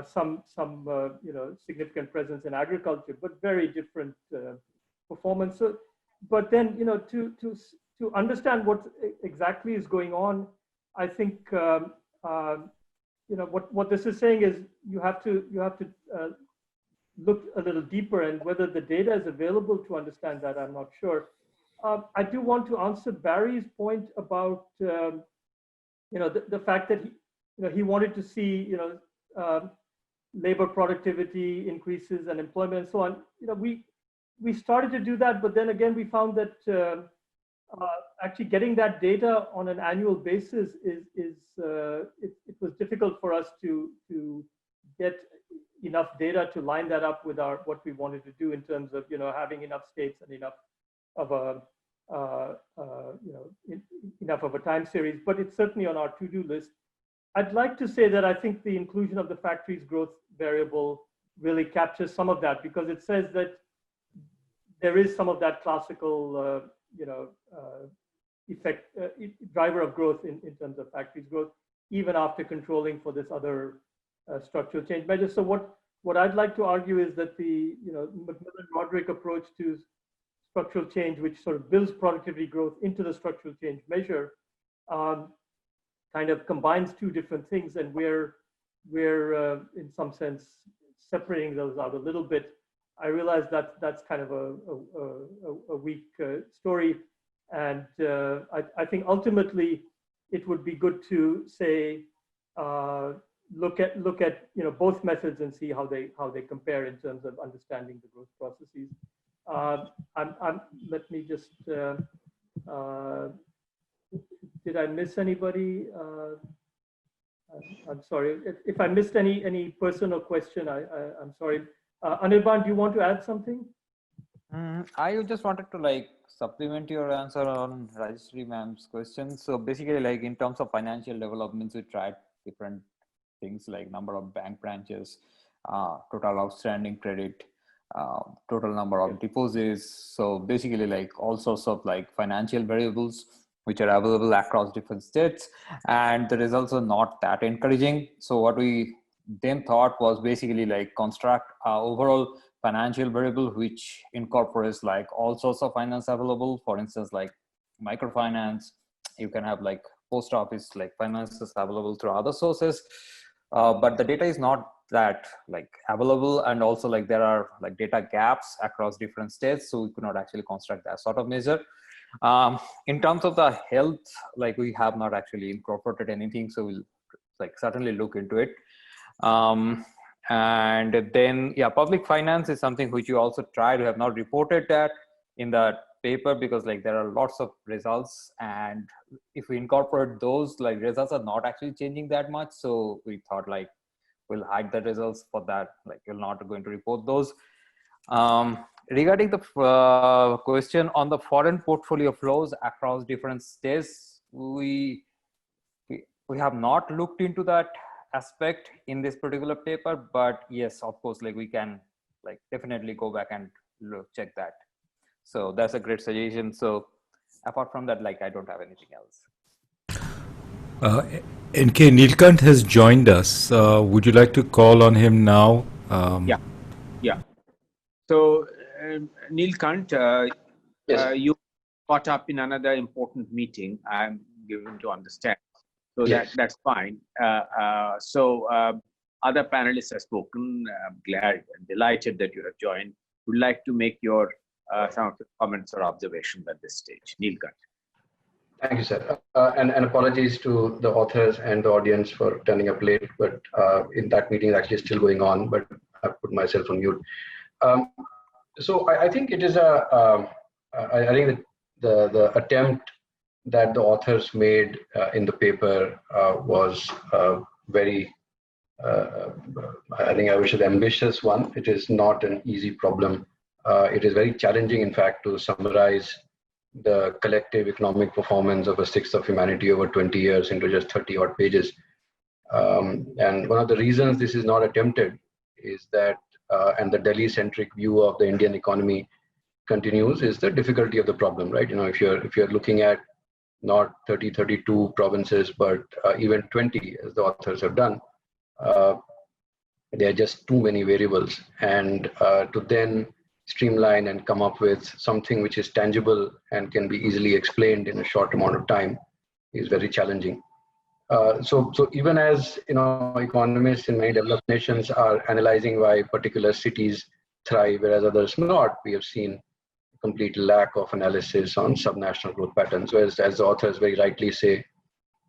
some you know, significant presence in agriculture, but very different performance. So, but then, you know, to understand what exactly is going on, I think, you know, what this is saying is you have to look a little deeper, and whether the data is available to understand that, I'm not sure. I do want to answer Barry's point about, you know, the fact that he wanted to see, you know, labor productivity increases and employment and so on. You know, we started to do that, but then again, we found that actually getting that data on an annual basis it was difficult for us to get enough data to line that up with what we wanted to do in terms of, you know, having enough states and enough of a you know, enough of a time series. But it's certainly on our to-do list. I'd like to say that I think the inclusion of the factories growth variable really captures some of that, because it says that there is some of that classical you know, effect driver of growth in terms of factories growth, even after controlling for this other structural change measure. So what I'd like to argue is that the, you know, Macmillan-Roderick approach to structural change, which sort of builds productivity growth into the structural change measure, kind of combines two different things, and we're in some sense separating those out a little bit. I realize that that's kind of a weak story, and I think ultimately it would be good to say look at, you know, both methods and see how they compare in terms of understanding the growth processes. Let me just did I miss anybody? I'm sorry if I missed any person or question. I'm sorry. Anirban, do you want to add something? I just wanted to like supplement your answer on Rajeshri ma'am's question. So basically, like in terms of financial developments, we tried different things like number of bank branches, total outstanding credit, total number of deposits. So basically, like all sorts of like financial variables which are available across different states, and the results are not that encouraging. So what we then thought was basically like construct overall financial variable which incorporates like all sorts of finance available. For instance, like microfinance, you can have like post office like finances available through other sources, but the data is not that like available, and also like there are like data gaps across different states, so we could not actually construct that sort of measure. In terms of the health, like we have not actually incorporated anything, so we'll like certainly look into it. And then, yeah, public finance is something which you also try to have not reported that in the paper, because like there are lots of results, and if we incorporate those, like results are not actually changing that much. So we thought like we'll hide the results for that, like we're not going to report those. Regarding the question on the foreign portfolio flows across different states, we have not looked into that aspect in this particular paper, but yes, of course, like we can like definitely go back and check that. So that's a great suggestion. So apart from that, like I don't have anything else. NK Neelkanth has joined us. Would you like to call on him now? Yeah. So Neelkanth, Yes. you caught up in another important meeting, I'm given to understand. So Yes. that's fine. So other panelists have spoken. I'm glad and delighted that you have joined. Would like to make your some of the comments or observations at this stage. Neelkanth. Thank you, sir. And apologies to the authors and the audience for turning up late, but in that meeting is actually still going on, but I've put myself on mute. So I think it is I think that the attempt that the authors made in the paper was very, I think I would say, ambitious one. It is not an easy problem. It is very challenging, in fact, to summarize the collective economic performance of a sixth of humanity over 20 years into just 30 odd pages. And one of the reasons this is not attempted is that, and the Delhi-centric view of the Indian economy continues, is the difficulty of the problem, right? You know, if you're looking at not 30, 32 provinces, but even 20, as the authors have done, there are just too many variables. And to then streamline and come up with something which is tangible and can be easily explained in a short amount of time is very challenging. So even as, you know, economists in many developed nations are analyzing why particular cities thrive, whereas others not, we have seen a complete lack of analysis on subnational growth patterns. Whereas, as the authors very rightly say,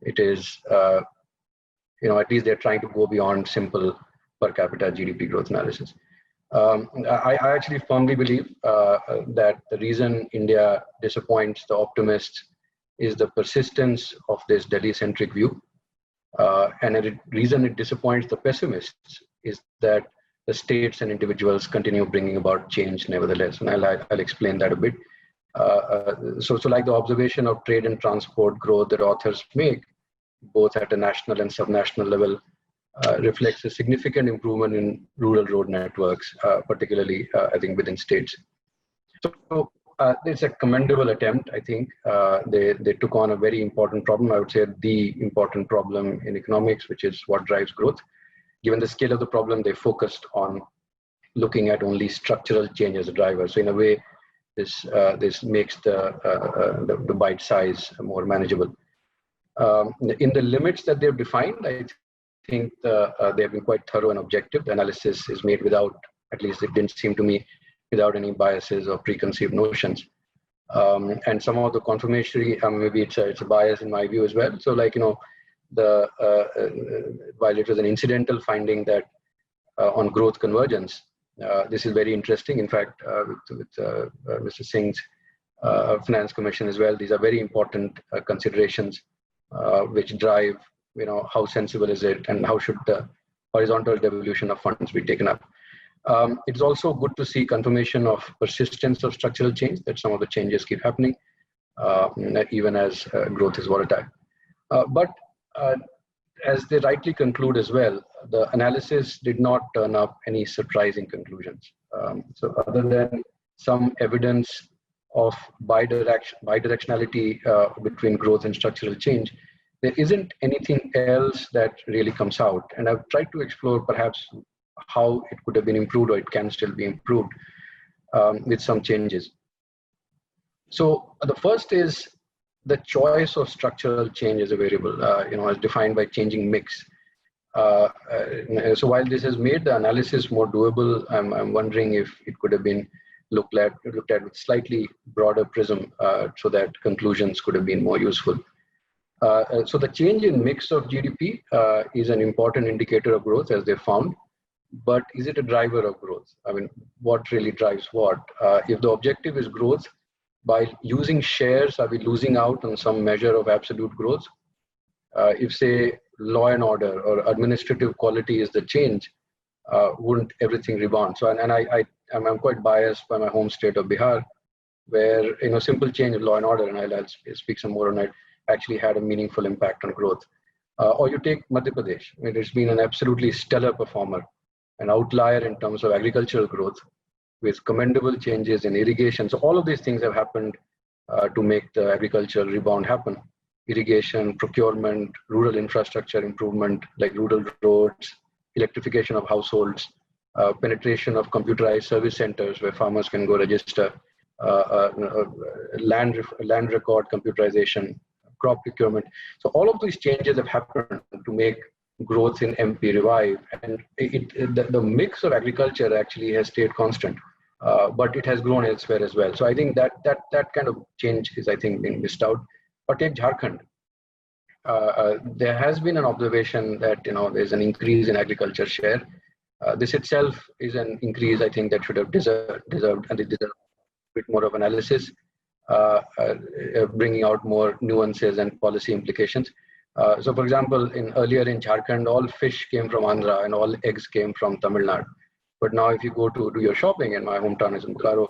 it is, you know, at least they're trying to go beyond simple per capita GDP growth analysis. I actually firmly believe that the reason India disappoints the optimists is the persistence of this Delhi-centric view. And the reason it disappoints the pessimists is that the states and individuals continue bringing about change nevertheless. And I'll explain that a bit. So like the observation of trade and transport growth that authors make, both at a national and subnational level, reflects a significant improvement in rural road networks, particularly, I think, within states. So it's a commendable attempt, I think. They took on a very important problem, I would say the important problem in economics, which is what drives growth. Given the scale of the problem, they focused on looking at only structural change as a driver. So in a way, this makes the bite size more manageable. In the limits that they've defined, I think they have been quite thorough and objective. The analysis is made without, at least it didn't seem to me, without any biases or preconceived notions. And some of the confirmatory, maybe it's a bias in my view as well. So like, you know, while it was an incidental finding that on growth convergence, this is very interesting. In fact, with Mr. Singh's Finance Commission as well, these are very important considerations which drive, you know, how sensible is it and how should the horizontal devolution of funds be taken up. It's also good to see confirmation of persistence of structural change, that some of the changes keep happening, even as growth is volatile. But as they rightly conclude as well, the analysis did not turn up any surprising conclusions. So other than some evidence of bidirectionality between growth and structural change, there isn't anything else that really comes out. And I've tried to explore perhaps how it could have been improved, or it can still be improved with some changes. So the first is the choice of structural change as a variable, you know, as defined by changing mix. So while this has made the analysis more doable, I'm wondering if it could have been looked at with slightly broader prism, so that conclusions could have been more useful. So the change in mix of GDP is an important indicator of growth, as they found. But is it a driver of growth? I mean, what really drives what? If the objective is growth, by using shares, are we losing out on some measure of absolute growth? If, say, law and order or administrative quality is the change, wouldn't everything rebound? So, I'm quite biased by my home state of Bihar, where, you know, simple change in law and order, and I'll speak some more on it, actually had a meaningful impact on growth. Or you take Madhya Pradesh. I mean, it's been an absolutely stellar performer, an outlier in terms of agricultural growth, with commendable changes in irrigation. So all of these things have happened to make the agricultural rebound happen. Irrigation, procurement, rural infrastructure improvement, like rural roads, electrification of households, penetration of computerized service centers where farmers can go register, land record computerization, crop procurement. So all of these changes have happened to make growth in MP revive, and the mix of agriculture actually has stayed constant. but it has grown elsewhere as well. So I think that kind of change is, I think, being missed out. But take Jharkhand. There has been an observation that there's an increase in agriculture share. This itself is an increase, I think, that should have deserved and it deserves a bit more of analysis, bringing out more nuances and policy implications. So, for example, earlier in Jharkhand, all fish came from Andhra and all eggs came from Tamil Nadu. But now, if you go to do your shopping, and my hometown is in Bokaro,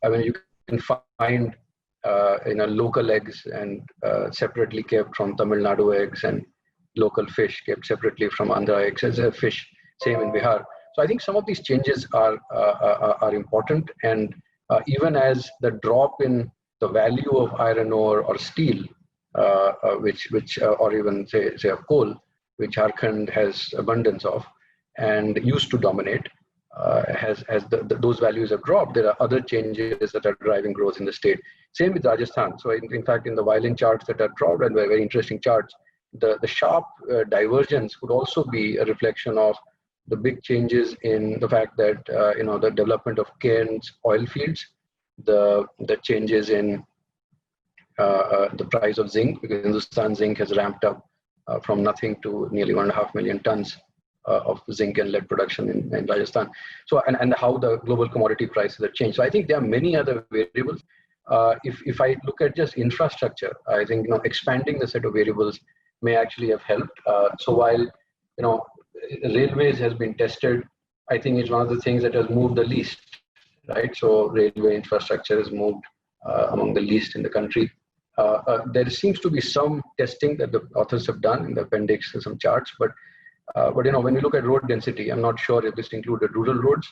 I mean, you can find local eggs and separately kept from Tamil Nadu eggs, and local fish kept separately from Andhra eggs as a fish. Same in Bihar. So I think some of these changes are important, and even as the drop in the value of iron ore or steel, or even say of coal, which Jharkhand has abundance of and used to dominate, those values have dropped. There are other changes that are driving growth in the state. Same with Rajasthan. So in fact, in the Violin charts that are dropped, and very interesting charts, the sharp divergence could also be a reflection of the big changes in the fact that the development of cairns, oil fields, the changes in the price of zinc, because Hindustan Zinc has ramped up from nothing to nearly 1.5 million tons of zinc and lead production in Rajasthan. So and how the global commodity prices have changed. So I think there are many other variables. If I look at just infrastructure, I think expanding the set of variables may actually have helped. So while railways has been tested, I think it's one of the things that has moved the least, right? So railway infrastructure has moved among the least in the country. There seems to be some testing that the authors have done in the appendix, some charts, but when we look at road density, I'm not sure if this included rural roads.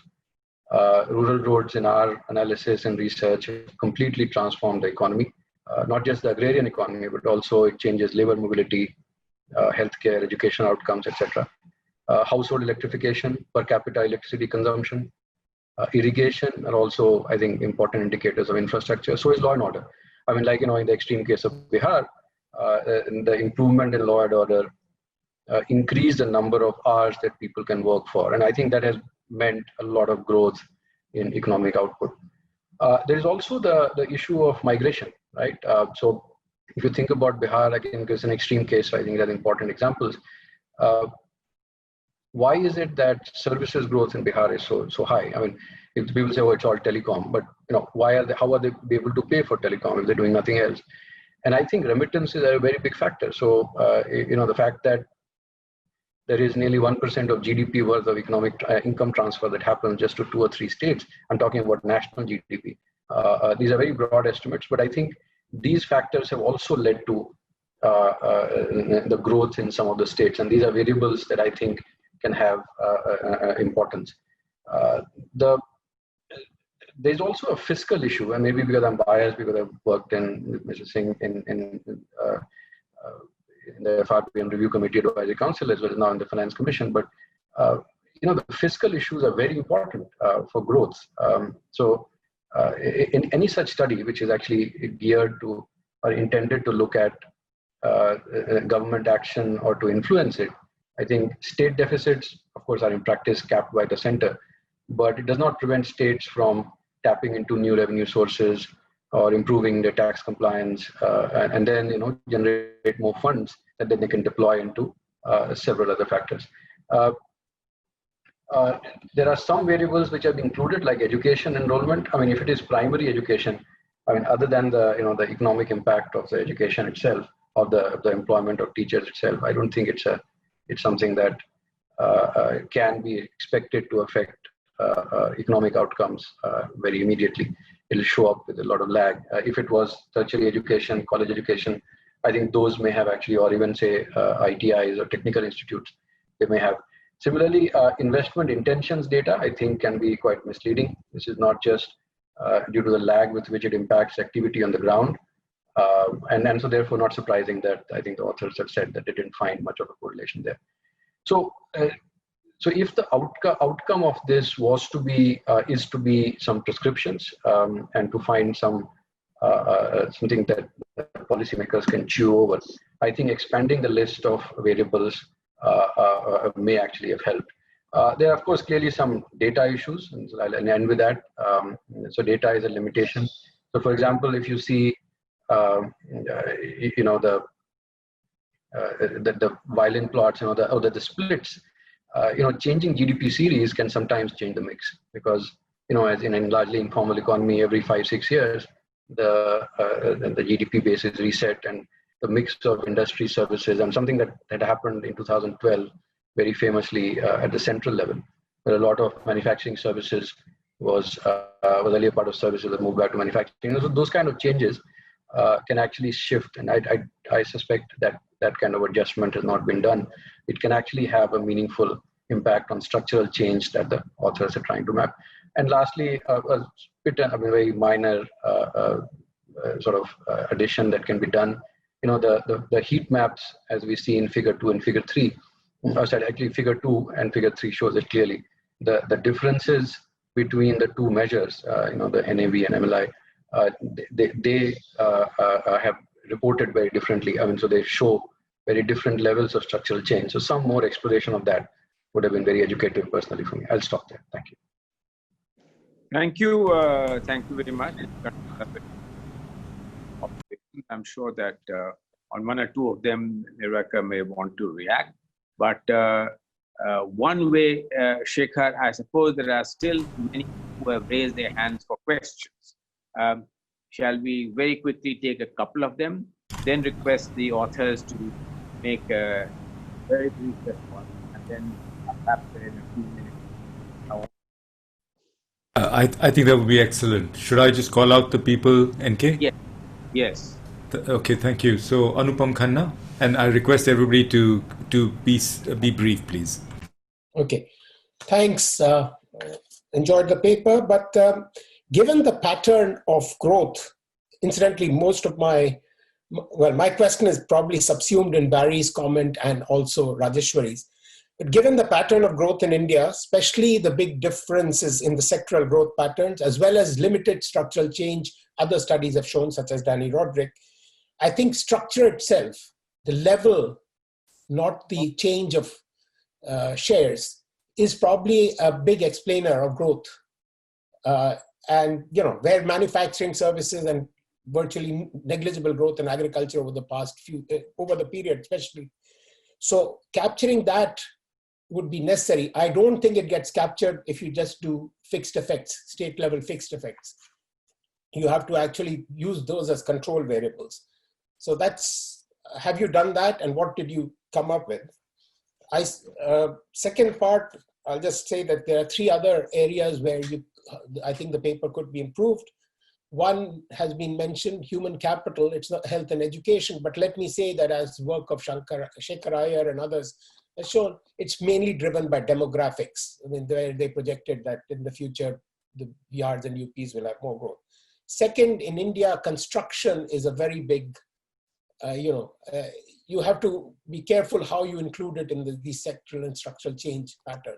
Rural roads in our analysis and research have completely transformed the economy, not just the agrarian economy, but also it changes labor mobility, healthcare, education outcomes, etc. Household electrification, per capita electricity consumption, irrigation are also, I think, important indicators of infrastructure. So is law and order. I mean, like, in the extreme case of Bihar, the improvement in law and order increased the number of hours that people can work for. And I think that has meant a lot of growth in economic output. There is also the issue of migration, right? So if you think about Bihar, I think it's an extreme case, so I think there are important examples. Why is it that services growth in Bihar is so high? I mean, if people say, oh, it's all telecom, but how are they able to pay for telecom if they're doing nothing else? And I think remittances are a very big factor. So, the fact that there is nearly 1% of GDP worth of economic income transfer that happens just to 2 or 3 states. I'm talking about national GDP. These are very broad estimates, but I think these factors have also led to the growth in some of the states. And these are variables that I think can have importance. There's also a fiscal issue, and maybe because I'm biased, because I've worked with Mr. Singh in the FRP and Review Committee Advisory Council, as well as now in the Finance Commission. But the fiscal issues are very important for growth. So in any such study, which is actually geared to or intended to look at government action or to influence it, I think state deficits, of course, are in practice capped by the center, but it does not prevent states from tapping into new revenue sources or improving their tax compliance, and then generate more funds that then they can deploy into several other factors. There are some variables which have been included, like education enrollment. I mean, if it is primary education, I mean, other than the the economic impact of the education itself, of the employment of teachers itself, I don't think it's something that can be expected to affect economic outcomes very immediately. It'll show up with a lot of lag. If it was tertiary education, college education, I think those may have actually, or even say ITIs or technical institutes, they may have. Similarly, investment intentions data, I think, can be quite misleading. This is not just due to the lag with which it impacts activity on the ground. And so therefore not surprising that I think the authors have said that they didn't find much of a correlation there. So if the outcome of this was to be, is to be some prescriptions and to find something that policymakers can chew over, I think expanding the list of variables may actually have helped. There are, of course, clearly some data issues, and so I'll end with that. So data is a limitation. So, for example, if you see, you know, the Violin plots, you know, the splits, you know, changing GDP series can sometimes change the mix, because, you know, as in a largely informal economy, every 5-6 years, the GDP base is reset, and the mix of industry services, and something that happened in 2012 very famously at the central level, where a lot of manufacturing services was earlier part of services that moved back to manufacturing. So those kind of changes can actually shift, and I suspect that that kind of adjustment has not been done. It can actually have a meaningful impact on structural change that the authors are trying to map. And lastly, a very minor sort of addition that can be done. You know, the heat maps, as we see in Figure 2 and Figure 3, actually Figure 2 and Figure 3 shows it clearly. The differences between the two measures, you know, the NAV and MLI, they have reported very differently. I mean, so they show very different levels of structural change. So some more exploration of that would have been very educative personally for me. I'll stop there. Thank you. Thank you. Thank you very much. I'm sure that on one or two of them, Nirvikar may want to react. But one way, Shekhar, I suppose there are still many who have raised their hands for questions. Shall we very quickly take a couple of them, then request the authors to make a very brief response, and then perhaps in a few minutes. I think that would be excellent. Should I just call out the people, NK? Yes. Yes. Okay, thank you. So Anupam Khanna, and I request everybody to be brief, please. Okay, thanks. Enjoyed the paper, but given the pattern of growth, incidentally, most of my question is probably subsumed in Barry's comment and also Rajeshwari's. But given the pattern of growth in India, especially the big differences in the sectoral growth patterns, as well as limited structural change, other studies have shown, such as Danny Roderick, I think structure itself, the level, not the change of shares, is probably a big explainer of growth. And, you know, where manufacturing services and virtually negligible growth in agriculture over the past over the period especially. So capturing that would be necessary. I don't think it gets captured if you just do fixed effects, state level fixed effects. You have to actually use those as control variables. So that's, have you done that, and what did you come up with? Second part, I'll just say that there are three other areas where I think the paper could be improved. One has been mentioned, human capital. It's not health and education, but let me say that as work of Shekhar Iyer and others has shown, it's mainly driven by demographics. I mean, they projected that in the future, the Bihars and UPs will have more growth. Second, in India, construction is a very big, you have to be careful how you include it in the sectoral and structural change pattern,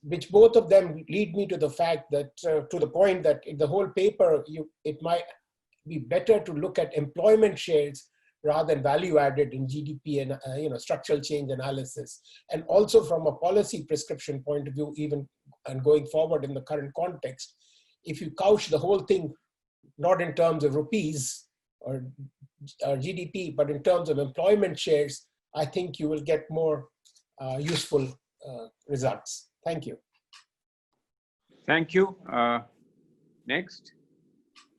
which both of them lead me to the fact that, to the point that in the whole paper, it might be better to look at employment shares rather than value added in GDP and structural change analysis. And also from a policy prescription point of view, even and going forward in the current context, if you couch the whole thing, not in terms of rupees or GDP, but in terms of employment shares, I think you will get more useful results. Thank you. Thank you. Next,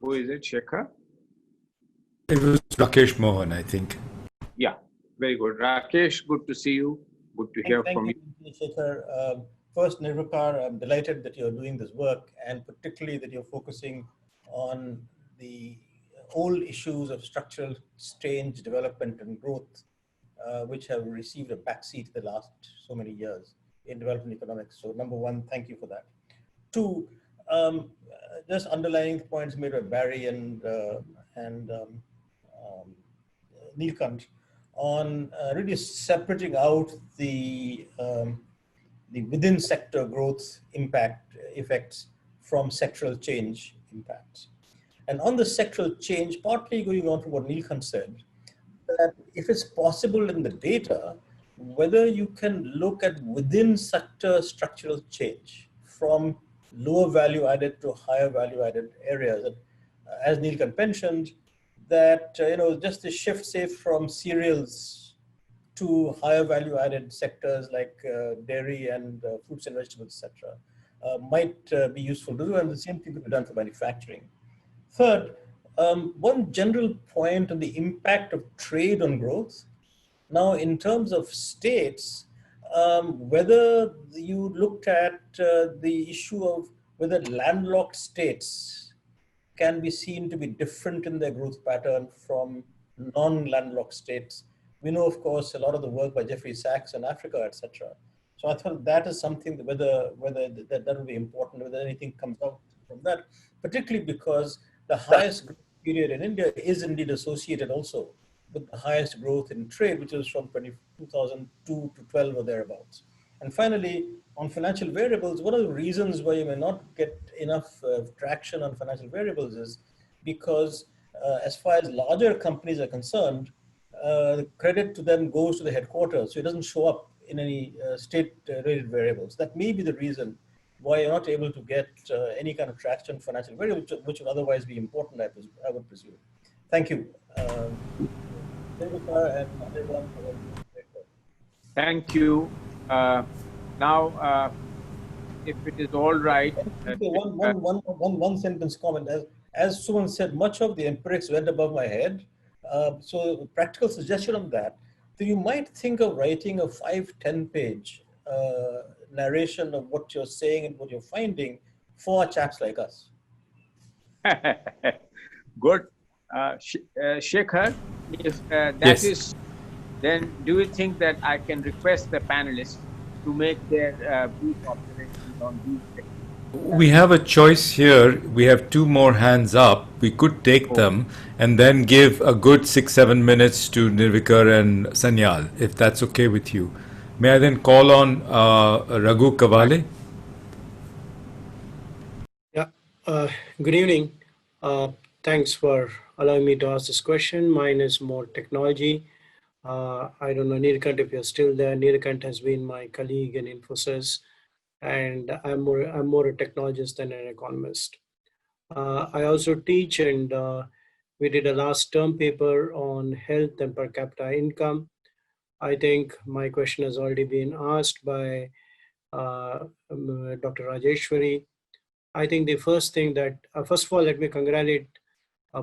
who is it, Shekhar? It was Rakesh Mohan, I think. Yeah, very good. Rakesh, good to see you. Good to hear from you. Thank you, Shekhar. First, Nirvikar, I'm delighted that you're doing this work, and particularly that you're focusing on the old issues of structural change, development, and growth, which have received a backseat the last so many years in development economics. So number one, thank you for that. Two, just underlining points made by Barry and Neelkanth on really separating out the within sector growth effects from sectoral change impacts. And on the sectoral change, partly going on to what Neelkanth said, that if it's possible in the data, whether you can look at within sector structural change from lower value added to higher value added areas. And as Neelkanth mentioned, that just the shift, say, from cereals to higher value added sectors like dairy and fruits and vegetables, etc., might be useful to do, and the same thing could be done for manufacturing. Third, one general point on the impact of trade on growth. Now, in terms of states, whether you looked at the issue of whether landlocked states can be seen to be different in their growth pattern from non-landlocked states. We know, of course, a lot of the work by Jeffrey Sachs on Africa, etc. So I thought that is something that whether that would be important, whether anything comes out from that, particularly because the highest growth period in India is indeed associated also with the highest growth in trade, which is from 2002 to 12 or thereabouts. And finally, on financial variables, one of the reasons why you may not get enough traction on financial variables is because as far as larger companies are concerned, the credit to them goes to the headquarters, so it doesn't show up in any state-rated variables. That may be the reason why you're not able to get any kind of traction on financial variables, which would otherwise be important, I would presume. Thank you. Thank you. Now, if it is all right. One sentence comment. As someone said, much of the empirics went above my head. So practical suggestion on that. So you might think of writing a 5-10 page narration of what you're saying and what you're finding for chaps like us. Good. Shekhar, if that Yes. is, then do you think that I can request the panelists to make their brief observations on these things? We have a choice here. We have two more hands up. We could take them and then give a good 6-7 minutes to Nirvikar and Sanyal, if that's okay with you. May I then call on Raghu Kavale? Yeah, good evening. Thanks for allowing me to ask this question. Mine is more technology. I don't know, Neelkanth, if you're still there. Neelkanth has been my colleague in Infosys, and I'm more a technologist than an economist. I also teach, and we did a last term paper on health and per capita income. I think my question has already been asked by Dr. Rajeshwari. I think the first thing that, first of all, let me congratulate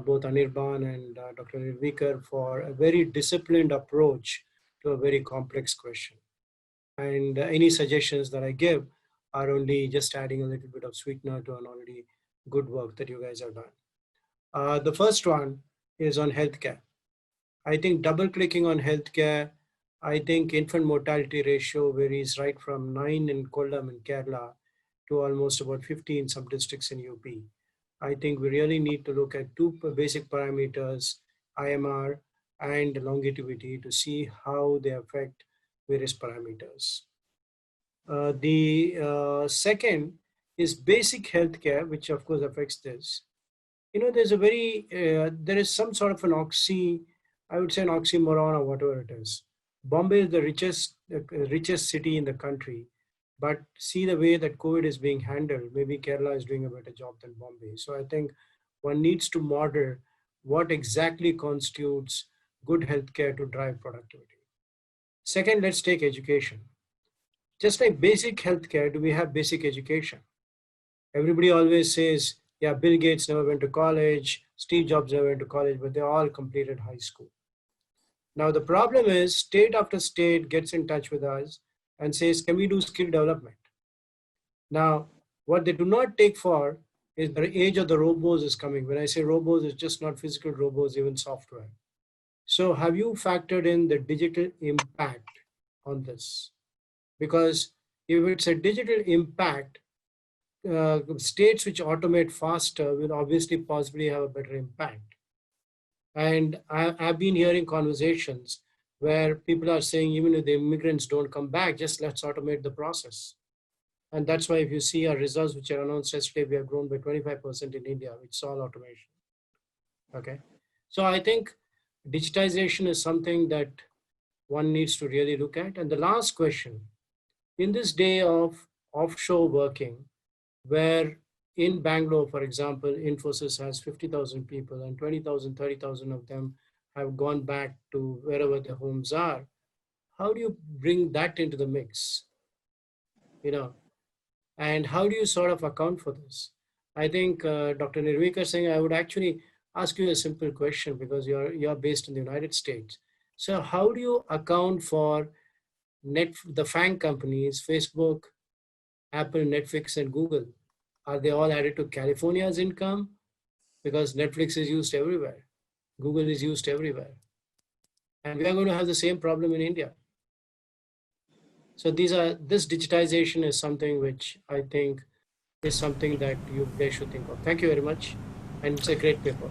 both Anirban and Dr. Nirvikar for a very disciplined approach to a very complex question. And any suggestions that I give are only just adding a little bit of sweetener to an already good work that you guys have done. The first one is on healthcare. I think double clicking on healthcare, I think infant mortality ratio varies right from 9 in Kollam in Kerala to almost about 50 in some districts in UP. I think we really need to look at two basic parameters, IMR and longevity, to see how they affect various parameters. The second is basic healthcare, which of course affects this. You know, there's a very, there is some sort of an I would say an oxymoron or whatever it is. Bombay is the richest city in the country, but see the way that COVID is being handled, maybe Kerala is doing a better job than Bombay. So I think one needs to model what exactly constitutes good healthcare to drive productivity. Second, let's take education. Just like basic healthcare, do we have basic education? Everybody always says, yeah, Bill Gates never went to college, Steve Jobs never went to college, but they all completed high school. Now the problem is state after state gets in touch with us and says, can we do skill development? Now, what they do not take for is the age of the robos is coming. When I say robos, it's just not physical robos, even software. So have you factored in the digital impact on this? Because if it's a digital impact, states which automate faster will obviously possibly have a better impact. And I've been hearing conversations where people are saying, even if the immigrants don't come back, just let's automate the process. And that's why if you see our results, which are announced yesterday, we have grown by 25% in India, which is all automation. Okay. So I think digitization is something that one needs to really look at? And the last question, in this day of offshore working, where in Bangalore, for example, Infosys has 50,000 people and 20,000, 30,000 of them have gone back to wherever their homes are, how do you bring that into the mix? You know, and how do you sort of account for this? I think Dr. Nirvikar Singh, I would actually ask you a simple question because you're based in the United States. So how do you account for the FANG companies, Facebook, Apple, Netflix, and Google? Are they all added to California's income? Because Netflix is used everywhere. Google is used everywhere. And we are going to have the same problem in India. So this digitization is something which I think is something that you guys should think of. Thank you very much. And it's a great paper.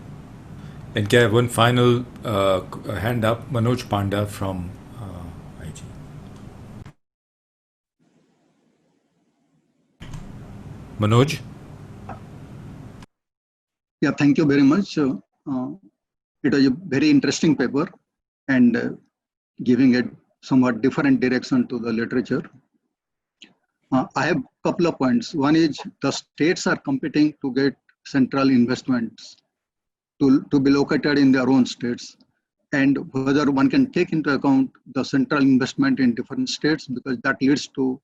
And Kev, one final hand up, Manoj Panda from IG. Manoj? Yeah, thank you very much. It was a very interesting paper and giving a somewhat different direction to the literature. I have a couple of points. One is the states are competing to get central investments to be located in their own states, and whether one can take into account the central investment in different states, because that leads to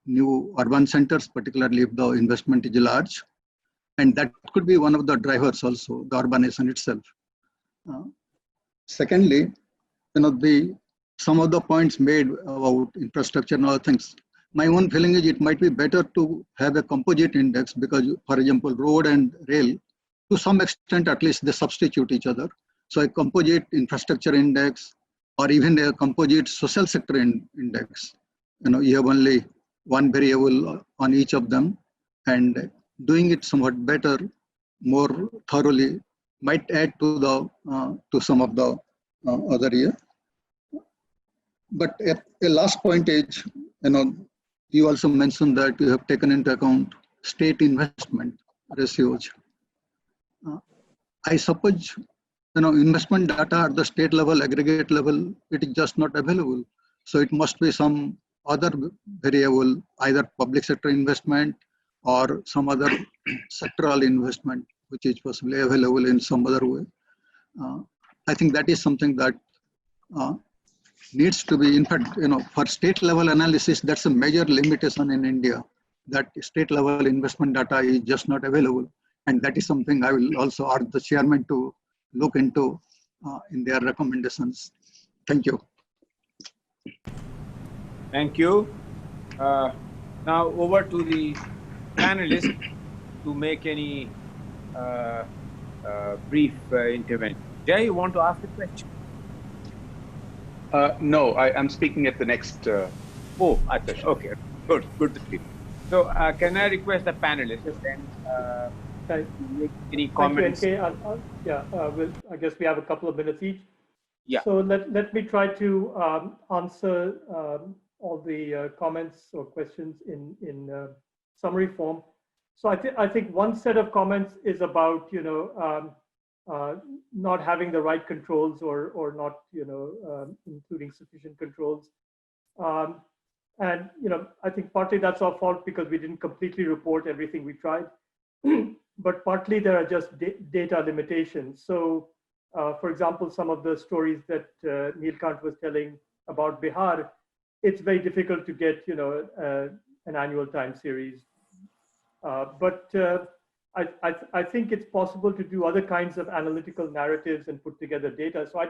new urban centers, particularly if the investment is large. And that could be one of the drivers also, the urbanization itself. Secondly, some of the points made about infrastructure and other things. My own feeling is it might be better to have a composite index because, for example, road and rail, to some extent at least, they substitute each other. So a composite infrastructure index or even a composite social sector index, you have only one variable on each of them, and doing it somewhat better, more thoroughly, might add to the to some of the other area. But a last point is, you also mentioned that you have taken into account state investment ratios. I suppose, investment data at the state level, aggregate level, it is just not available. So it must be some other variable, either public sector investment or some other sectoral investment, which is possibly available in some other way. I think that is something that needs to be, in fact, for state level analysis, that's a major limitation in India, that state level investment data is just not available. And that is something I will also urge the chairman to look into in their recommendations. Thank you. Thank you. Now over to the panelists to make any brief intervention. Jay, you want to ask a question? No, I'm speaking at the next. Oh, okay, good to see. So can I request the panelists then make any comments? Thank you, NK. I guess we have a couple of minutes each. Yeah. So let me try to answer all the comments or questions in summary form. So I think one set of comments is about not having the right controls or not including sufficient controls, and I think partly that's our fault because we didn't completely report everything we tried, but partly there are just data limitations. So for example, some of the stories that Neelkanth was telling about Bihar, it's very difficult to get an annual time series, but I think it's possible to do other kinds of analytical narratives and put together data. So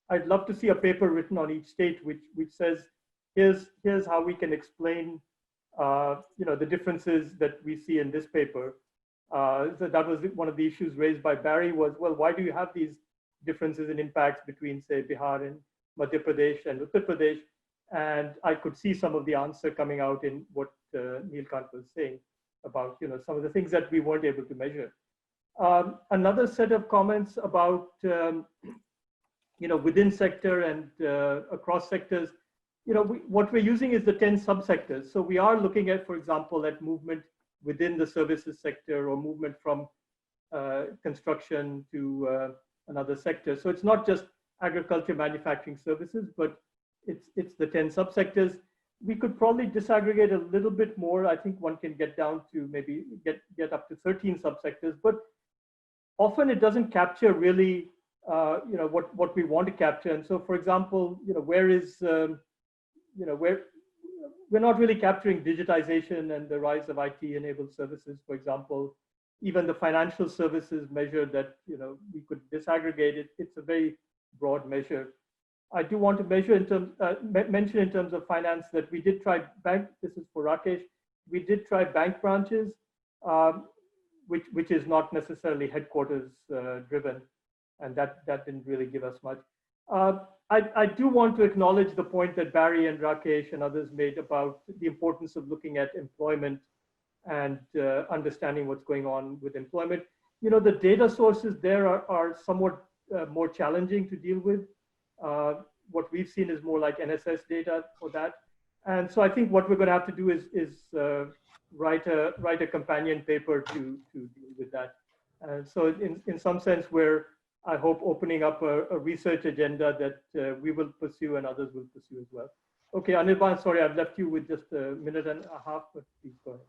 I'd love to see a paper written on each state which says here's how we can explain the differences that we see in this paper. So that was one of the issues raised by Barry was, well, why do you have these differences in impacts between, say, Bihar and Madhya Pradesh and Uttar Pradesh? And I could see some of the answer coming out in what Neelkanth was saying about some of the things that we weren't able to measure. Another set of comments about within sector and across sectors. What we're using is the 10 subsectors. So we are looking at, for example, at movement within the services sector or movement from construction to another sector. So it's not just agriculture, manufacturing, services, but it's the 10 subsectors. We could probably disaggregate a little bit more. I think one can get down to maybe get up to 13 subsectors, but often it doesn't capture really what we want to capture. And so, for example, where is where we're not really capturing digitization and the rise of IT-enabled services, for example. Even the financial services measure that we could disaggregate it. It's a very broad measure. I do want to mention in terms of finance that we did try bank. This is for Rakesh. We did try bank branches, which is not necessarily headquarters driven, and that didn't really give us much. I do want to acknowledge the point that Barry and Rakesh and others made about the importance of looking at employment and understanding what's going on with employment. The data sources there are somewhat more challenging to deal with. What we've seen is more like NSS data for that. And so I think what we're going to have to do is write a companion paper to deal with that. And so in some sense, we're, I hope, opening up a research agenda that we will pursue and others will pursue as well. Okay, Anirban, sorry, I've left you with just a minute and a half, but please go ahead.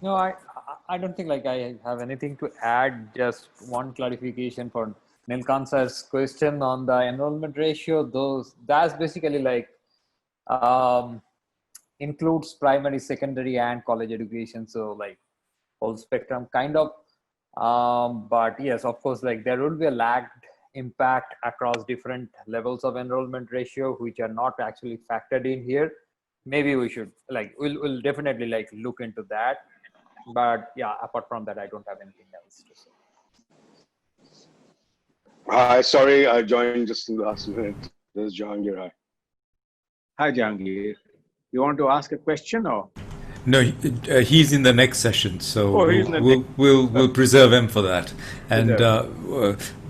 No, I don't think like I have anything to add. Just one clarification for Neelkanth's question on the enrollment ratio. That's basically like includes primary, secondary, and college education. So like whole spectrum kind of. But yes, of course, like there will be a lagged impact across different levels of enrollment ratio, which are not actually factored in here. Maybe we should we'll definitely look into that. But yeah, apart from that, I don't have anything else to say. Hi, sorry, I joined just in the last minute. This is Jahangir. Hi. Hi, Jahangir. You want to ask a question or? No, he's in the next session, so Oh, we'll preserve him for that. And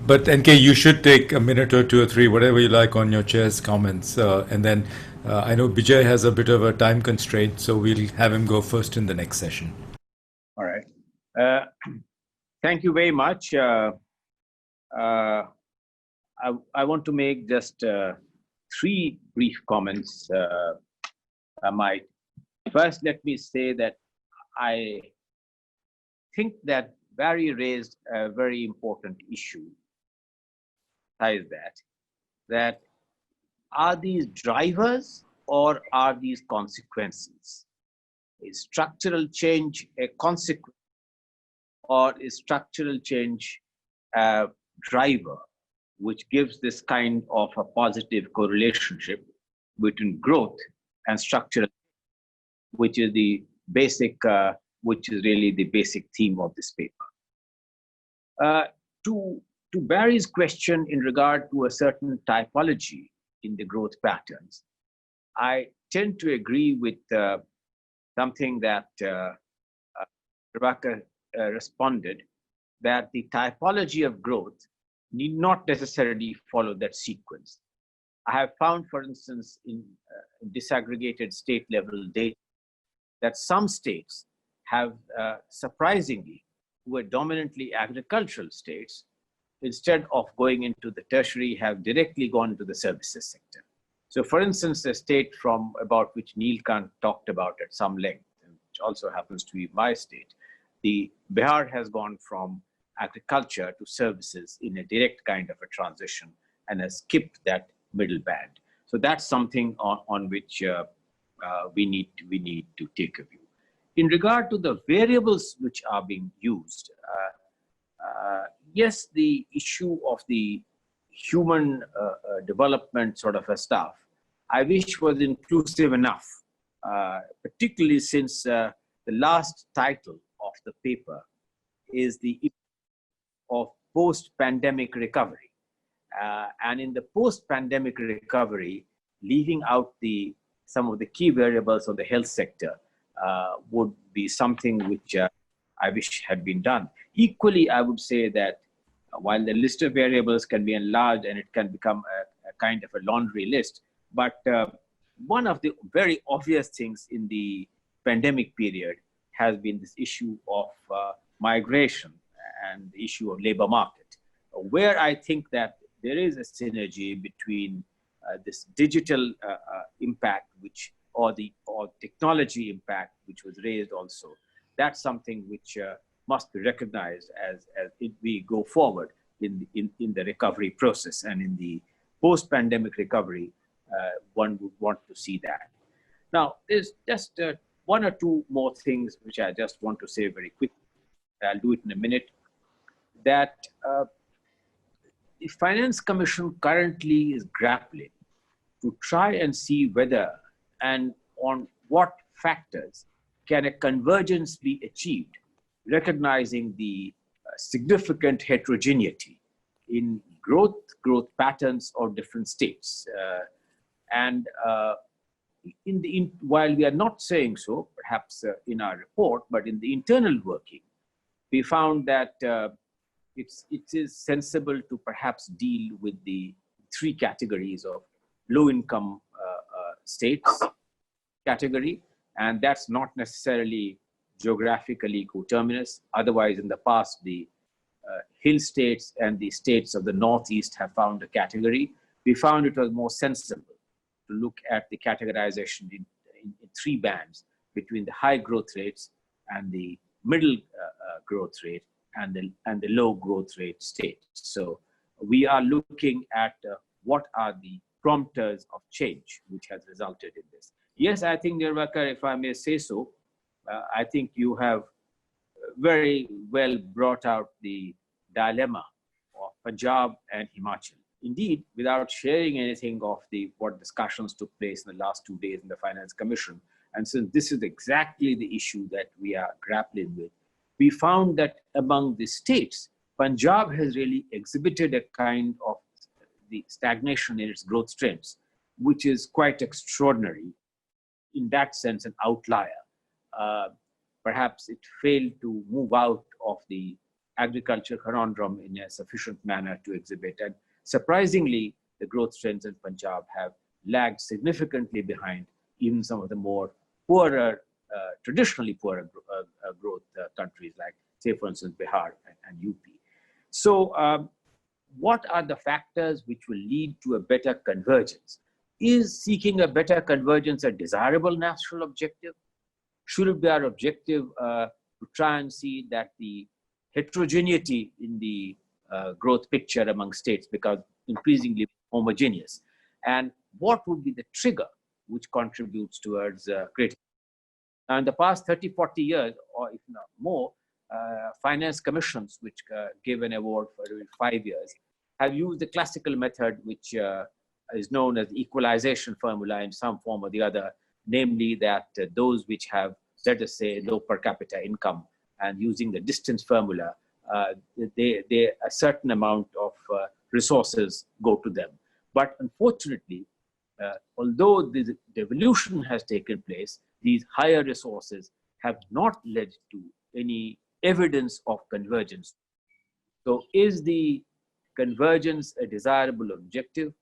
but NK, you should take a minute or two or three, whatever you like, on your chair's comments, and then I know Bijay has a bit of a time constraint, so we'll have him go first in the next session. All right. Thank you very much. I want to make just 3 brief comments. First, let me say that I think that Barry raised a very important issue. Besides that are these drivers or are these consequences? Is structural change a consequence or is structural change a driver, which gives this kind of a positive correlation between growth and structural, which is the basic, which is really the basic theme of this paper. To Barry's question in regard to a certain typology in the growth patterns, I tend to agree with something that Rebecca responded, that the typology of growth need not necessarily follow that sequence. I have found, for instance, in disaggregated state level data, that some states have surprisingly, were dominantly agricultural states, instead of going into the tertiary, have directly gone into the services sector. So for instance, a state from about which Neelkanth talked about at some length, which also happens to be my state, the Bihar has gone from agriculture to services in a direct kind of a transition and has skipped that middle band. So that's something on which we need to take a view. In regard to the variables which are being used, yes, the issue of the human development sort of a stuff, I wish was inclusive enough, particularly since the last title of the paper is the issue of post-pandemic recovery. And in the post-pandemic recovery, leaving out some of the key variables of the health sector would be something which I wish had been done. Equally, I would say that while the list of variables can be enlarged and it can become a kind of a laundry list, but one of the very obvious things in the pandemic period has been this issue of migration and the issue of labor market, where I think that there is a synergy between this digital impact, or technology impact, which was raised also. That's something which must be recognized as we go forward in the recovery process, and in the post-pandemic recovery, one would want to see that. Now, there's just one or two more things which I just want to say very quickly. I'll do it in a minute. That the Finance Commission currently is grappling to try and see whether and on what factors can a convergence be achieved, recognizing the significant heterogeneity in growth patterns of different states. While we are not saying so, perhaps in our report, but in the internal working, we found that it is sensible to perhaps deal with the three categories of low-income states category, and that's not necessarily geographically coterminous. Otherwise, in the past, the hill states and the states of the Northeast have found a category. We found it was more sensible to look at the categorization in three bands between the high growth rates and the middle growth rate and the low growth rate states. So we are looking at what are the prompters of change which has resulted in this. Yes, I think, Nirvikar, if I may say so, I think you have very well brought out the dilemma of Punjab and Himachal. Indeed, without sharing anything of what discussions took place in the last 2 days in the Finance Commission, and since this is exactly the issue that we are grappling with, we found that among the states, Punjab has really exhibited a kind of the stagnation in its growth trends, which is quite extraordinary. In that sense, an outlier. Perhaps it failed to move out of the agriculture conundrum in a sufficient manner to exhibit. And surprisingly, the growth trends in Punjab have lagged significantly behind even some of the more poorer, traditionally poorer growth countries like, say, for instance, Bihar and UP. So what are the factors which will lead to a better convergence? Is seeking a better convergence a desirable national objective? Should it be our objective to try and see that the heterogeneity in the growth picture among states becomes increasingly homogeneous? And what would be the trigger which contributes towards creating? Now, in the past 30, 40 years, or if not more, finance commissions, which gave an award for 5 years, have used the classical method, which is known as the equalization formula in some form or the other, namely that those which have, let us say, low per capita income, and using the distance formula, a certain amount of resources go to them. But unfortunately, although the devolution has taken place, these higher resources have not led to any evidence of convergence. So is the convergence a desirable objective,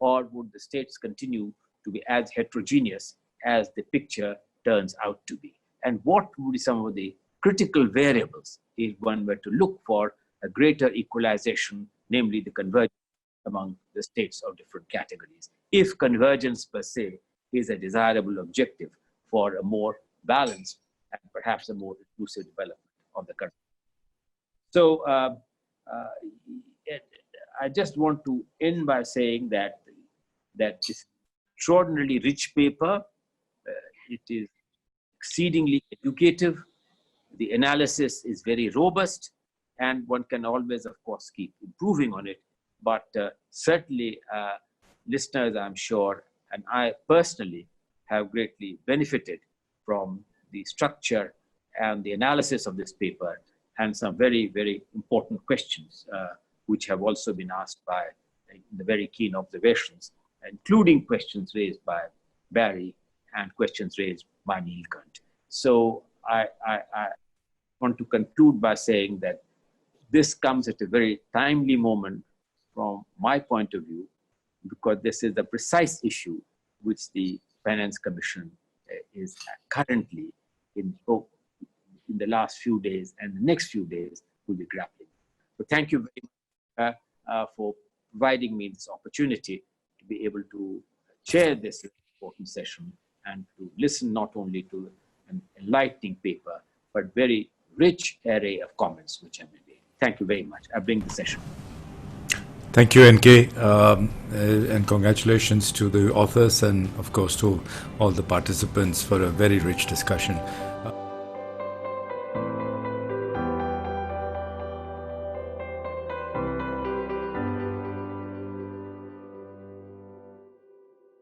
or would the states continue to be as heterogeneous as the picture turns out to be? And what would be some of the critical variables if one were to look for a greater equalization, namely the convergence among the states of different categories, if convergence per se is a desirable objective for a more balanced and perhaps a more inclusive development of the country? So I just want to end by saying that this extraordinarily rich paper, it is exceedingly educative. The analysis is very robust, and one can always, of course, keep improving on it. But certainly, listeners, I'm sure, and I personally have greatly benefited from the structure and the analysis of this paper, and some very, very important questions, which have also been asked by the very keen observations, including questions raised by Barry and questions raised by Neelkanth. So I want to conclude by saying that this comes at a very timely moment from my point of view, because this is the precise issue which the Finance Commission is currently in the last few days and the next few days will be grappling. So thank you very much for providing me this opportunity to be able to chair this important session and to listen not only to an enlightening paper, but very rich array of comments which have been made. Thank you very much. I bring the session. Thank you, NK, and congratulations to the authors and, of course, to all the participants for a very rich discussion.